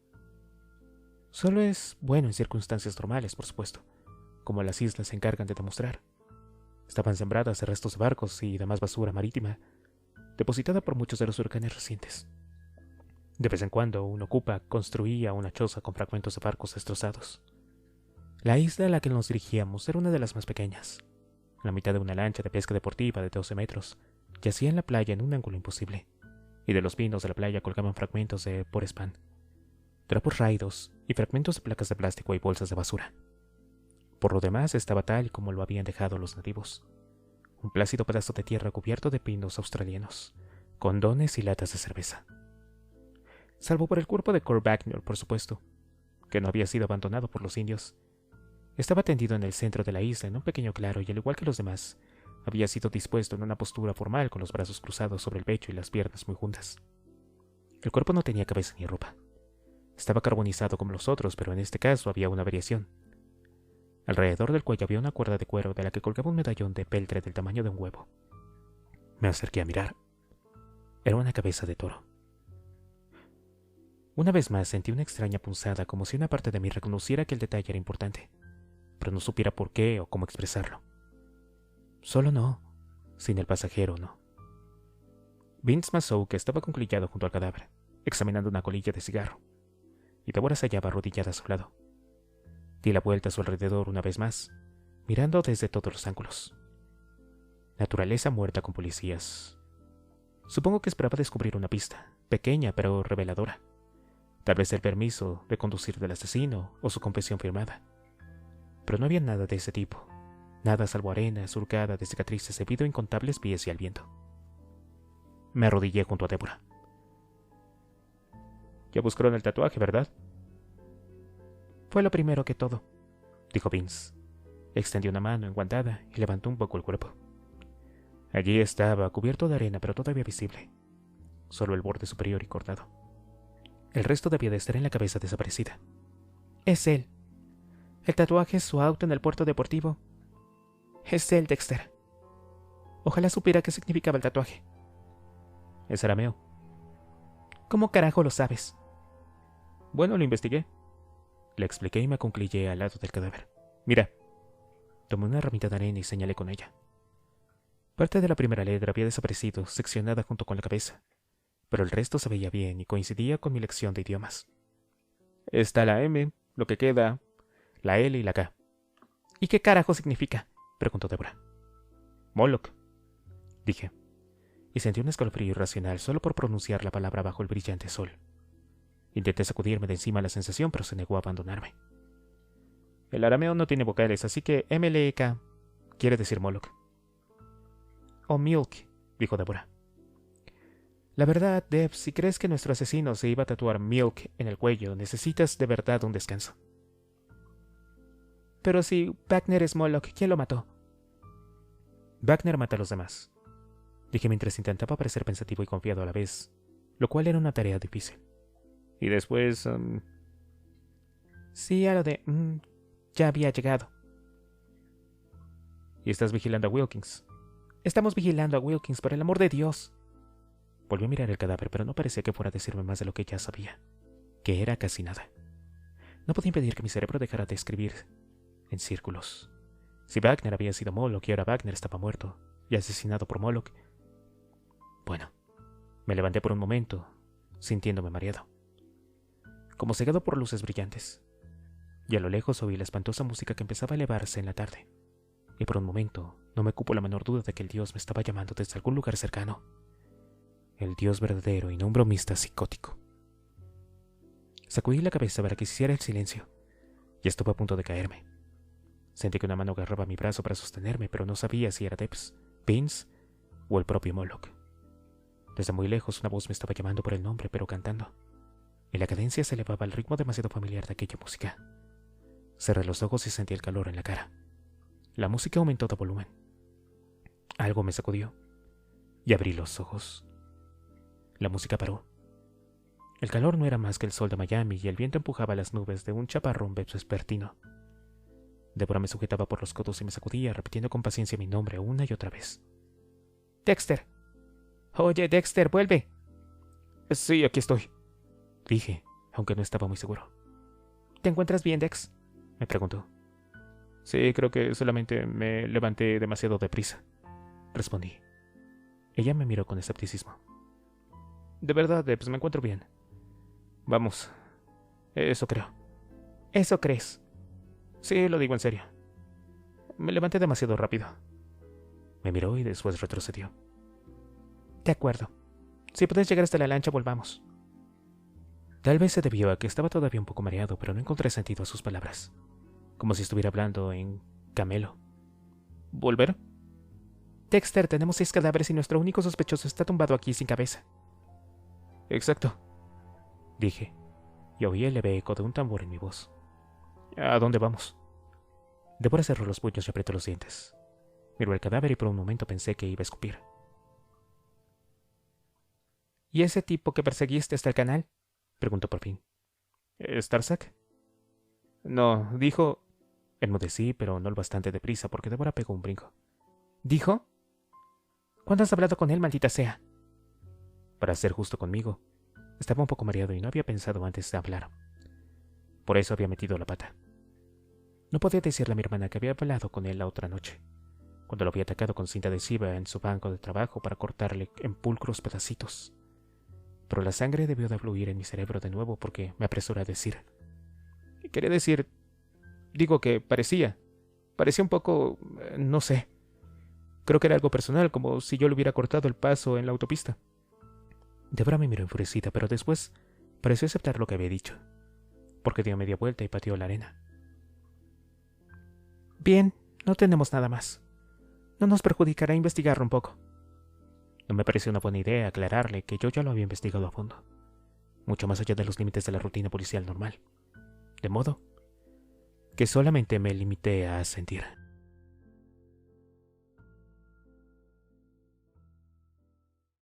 Solo es bueno en circunstancias normales, por supuesto, como las islas se encargan de demostrar. Estaban sembradas de restos de barcos y demás basura marítima, depositada por muchos de los huracanes recientes. De vez en cuando, un ocupa construía una choza con fragmentos de barcos destrozados. La isla a la que nos dirigíamos era una de las más pequeñas. La mitad de una lancha de pesca deportiva de 12 metros yacía en la playa en un ángulo imposible, y de los pinos de la playa colgaban fragmentos de porespán, trapos raídos y fragmentos de placas de plástico y bolsas de basura. Por lo demás estaba tal y como lo habían dejado los nativos. Un plácido pedazo de tierra cubierto de pinos australianos, condones y latas de cerveza. Salvo por el cuerpo de Cor Wagner, por supuesto, que no había sido abandonado por los indios. Estaba tendido en el centro de la isla en un pequeño claro y al igual que los demás, había sido dispuesto en una postura formal con los brazos cruzados sobre el pecho y las piernas muy juntas. El cuerpo no tenía cabeza ni ropa. Estaba carbonizado como los otros, pero en este caso había una variación. Alrededor del cuello había una cuerda de cuero de la que colgaba un medallón de peltre del tamaño de un huevo. Me acerqué a mirar. Era una cabeza de toro. Una vez más sentí una extraña punzada, como si una parte de mí reconociera que el detalle era importante, pero no supiera por qué o cómo expresarlo. Solo no, sin el pasajero no. Vince Massou, que estaba conclillado junto al cadáver, examinando una colilla de cigarro, y Deborah se hallaba arrodillada a su lado. Di la vuelta a su alrededor una vez más, mirando desde todos los ángulos. Naturaleza muerta con policías. Supongo que esperaba descubrir una pista, pequeña pero reveladora. Tal vez el permiso de conducir del asesino o su confesión firmada. Pero no había nada de ese tipo. Nada salvo arena surcada de cicatrices debido a incontables pies y al viento. Me arrodillé junto a Deborah. Ya buscaron el tatuaje, ¿verdad?
Fue lo primero que todo,
dijo Vince. Extendió una mano enguantada y levantó un poco el cuerpo. Allí estaba, cubierto de arena pero todavía visible. Solo el borde superior y cortado. El resto debía de estar en la cabeza desaparecida.
Es él. El tatuaje es su auto en el puerto deportivo. Es él, Dexter. Ojalá supiera qué significaba el tatuaje.
Es arameo.
¿Cómo carajo lo sabes?
Bueno, lo investigué. Le expliqué y me concluyé al lado del cadáver. Mira. Tomé una ramita de arena y señalé con ella. Parte de la primera letra había desaparecido, seccionada junto con la cabeza, pero el resto se veía bien y coincidía con mi lección de idiomas. Está la M, lo que queda, la L y la K.
¿Y qué carajo significa?
Preguntó Deborah. Moloch, dije, y sentí un escalofrío irracional solo por pronunciar la palabra bajo el brillante sol. Intenté sacudirme de encima la sensación, pero se negó a abandonarme. El arameo no tiene vocales, así que MLK quiere decir Moloch.
O Milk,
dijo Deborah.
La verdad, Deb, si crees que nuestro asesino se iba a tatuar Milk en el cuello, necesitas de verdad un descanso. Pero si Wagner es Moloch, ¿quién lo mató?
Wagner mata a los demás, dije mientras intentaba parecer pensativo y confiado a la vez, lo cual era una tarea difícil. Y después...
Sí, a lo de... ya había llegado.
¿Y estás vigilando a Wilkins?
Estamos vigilando a Wilkins, por el amor de Dios.
Volví a mirar el cadáver, pero no parecía que fuera a decirme más de lo que ya sabía, que era casi nada. No podía impedir que mi cerebro dejara de escribir en círculos. Si Wagner había sido Moloch y ahora Wagner estaba muerto y asesinado por Moloch... Bueno, me levanté por un momento, sintiéndome mareado, como cegado por luces brillantes, y a lo lejos oí la espantosa música que empezaba a elevarse en la tarde, y por un momento no me cupo la menor duda de que el Dios me estaba llamando desde algún lugar cercano. El Dios verdadero y no un bromista psicótico. Sacudí la cabeza para que se hiciera el silencio, y estuve a punto de caerme. Sentí que una mano agarraba mi brazo para sostenerme, pero no sabía si era Debs, Vince o el propio Moloch. Desde muy lejos una voz me estaba llamando por el nombre, pero cantando. y la cadencia se elevaba al ritmo demasiado familiar de aquella música. Cerré los ojos y sentí el calor en la cara. La música aumentó de volumen. Algo me sacudió y abrí los ojos. La música paró. El calor no era más que el sol de Miami y el viento empujaba las nubes de un chaparrón vespertino. Débora me sujetaba por los codos y me sacudía, repitiendo con paciencia mi nombre una y otra vez.
Dexter. Oye, Dexter, vuelve.
Sí, aquí estoy,
dije, aunque no estaba muy seguro.
¿Te encuentras bien, Dex?,
me preguntó.
Sí, creo que solamente me levanté demasiado deprisa,
respondí. Ella me miró con escepticismo.
De verdad, pues me encuentro bien. Vamos, eso creo.
¿Eso crees?
Sí, lo digo en serio. Me levanté demasiado rápido.
Me miró y después retrocedió.
De acuerdo. Si puedes llegar hasta la lancha, volvamos.
Tal vez se debió a que estaba todavía un poco mareado, pero no encontré sentido a sus palabras. Como si estuviera hablando en camelo.
¿Volver?
Dexter, tenemos 6 cadáveres y nuestro único sospechoso está tumbado aquí sin cabeza.
Exacto,
dije, y oí el leve eco de un tambor en mi voz.
¿A dónde vamos?
Débora cerró los puños y apretó los dientes. Miró el cadáver y por un momento pensé que iba a escupir.
¿Y ese tipo que perseguiste hasta el canal?,
preguntó por fin.
¿Starsack? No, dijo...
Enmudecí, pero no lo bastante deprisa porque Débora pegó un brinco.
¿Dijo? ¿Cuándo has hablado con él, maldita sea?
Para ser justo conmigo, estaba un poco mareado y no había pensado antes de hablar. Por eso había metido la pata. No podía decirle a mi hermana que había hablado con él la otra noche, cuando lo había atacado con cinta adhesiva en su banco de trabajo para cortarle en pulcros pedacitos. Pero la sangre debió de fluir en mi cerebro de nuevo porque me apresuré a decir.
Quería decir... Digo que parecía un poco... no sé. Creo que era algo personal, como si yo le hubiera cortado el paso en la autopista.
Débora me miró enfurecida, pero después pareció aceptar lo que había dicho, porque dio media vuelta y pateó la arena.
Bien, no tenemos nada más. No nos perjudicará investigarlo un poco.
No me pareció una buena idea aclararle que yo ya lo había investigado a fondo, mucho más allá de los límites de la rutina policial normal. De modo que solamente me limité a asentir.